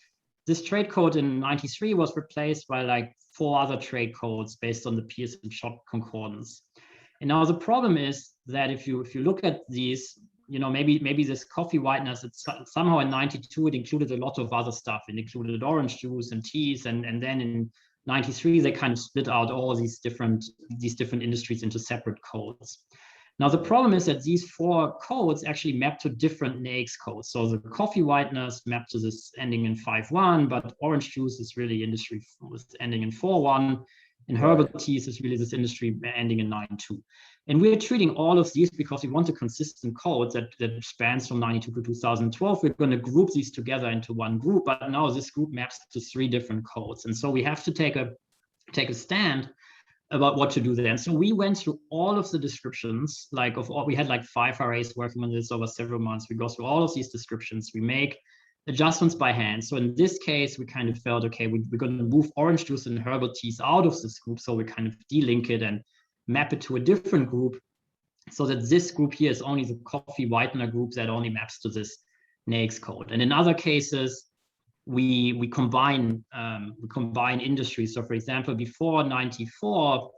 this trade code in 93 was replaced by like 4 other trade codes based on the Pearson-Schott concordance. And now the problem is that if you look at these, you know, maybe this coffee whiteness, it's somehow in 92 it included a lot of other stuff. It included orange juice and teas, and then in 93 they kind of split out all these different industries into separate codes. Now the problem is that these 4 codes actually map to different NAICS codes. So the coffee whiteness mapped to this ending in 5.1, but orange juice is really industry with ending in 4.1. And herbal teas is really this industry ending in 9.2. And we're treating all of these because we want a consistent code that spans from 92 to 2012. We're going to group these together into one group, but now this group maps to 3 different codes. And so we have to take a stand about what to do there. And so we went through all of the descriptions, like of all, we had like 5 RAs working on this over several months. We go through all of these descriptions. We make adjustments by hand. So in this case, we kind of felt, okay, we're going to move orange juice and herbal teas out of this group. So we kind of delink it and map it to a different group so that this group here is only the coffee whitener group that only maps to this NAICS code. And in other cases, we combine industries. So for example, before 94,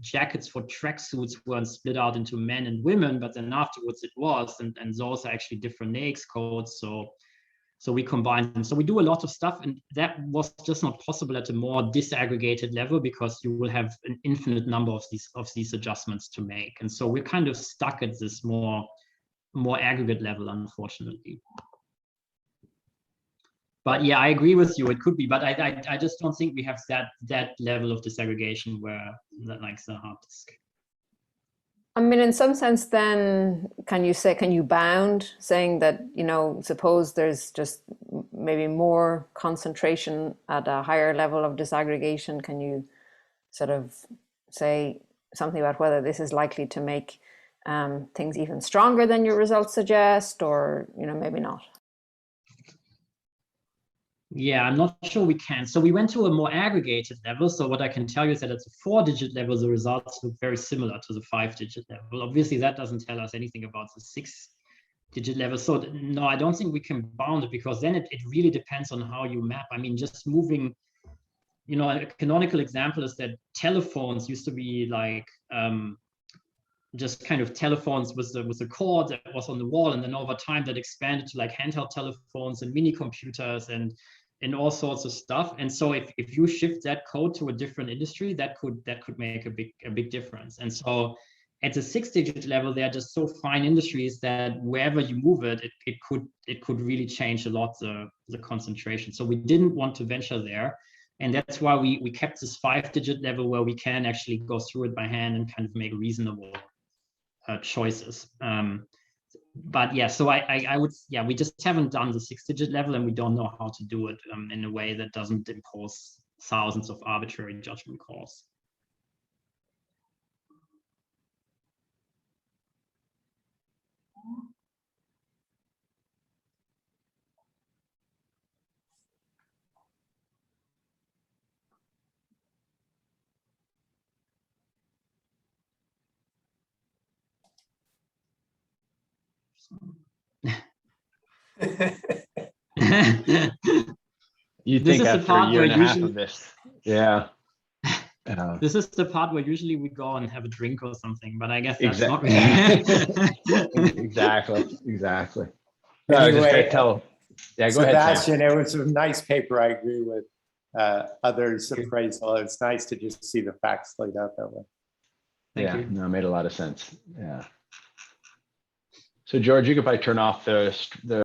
jackets for tracksuits weren't split out into men and women, but then afterwards it was, and those are actually different NAICS codes. So we combine them. So we do a lot of stuff, and that was just not possible at a more disaggregated level because you will have an infinite number of these adjustments to make. And so we're kind of stuck at this more aggregate level, unfortunately. But yeah, I agree with you. It could be, but I just don't think we have that level of disaggregation where that like the hard disk. I mean, in some sense, then, can you bound saying that, you know, suppose there's just maybe more concentration at a higher level of disaggregation? Can you sort of say something about whether this is likely to make things even stronger than your results suggest, or, you know, maybe not? Yeah, I'm not sure we can. So we went to a more aggregated level. So what I can tell you is that at the 4-digit level, the results look very similar to the 5-digit level. Obviously, that doesn't tell us anything about the 6-digit level. So no, I don't think we can bound it, because then it really depends on how you map. I mean, just moving, you know, a canonical example is that telephones used to be like just kind of telephones with the cord that was on the wall, and then over time that expanded to like handheld telephones and mini computers and all sorts of stuff. And so if you shift that code to a different industry, that could make a big difference. And so at the 6-digit level, they're just so fine industries that wherever you move it could really change a lot the concentration. So we didn't want to venture there. And that's why we kept this 5-digit level where we can actually go through it by hand and kind of make reasonable choices. But yeah, so I would, yeah, we just haven't done the 6-digit level, and we don't know how to do it in a way that doesn't impose thousands of arbitrary judgment calls. You This think is the after a part year where and a half usually- of this, yeah. This is the part where usually we go and have a drink or something, but I guess that's not Exactly. Exactly. No, I was just Anyway, gonna tell. Yeah, go ahead, Sam. Sebastian, it was a nice paper. I agree with others' appraisal. It's nice to just see the facts laid out that way. Thank Yeah, you. no, it made a lot of sense. Yeah. So George, you could probably turn off the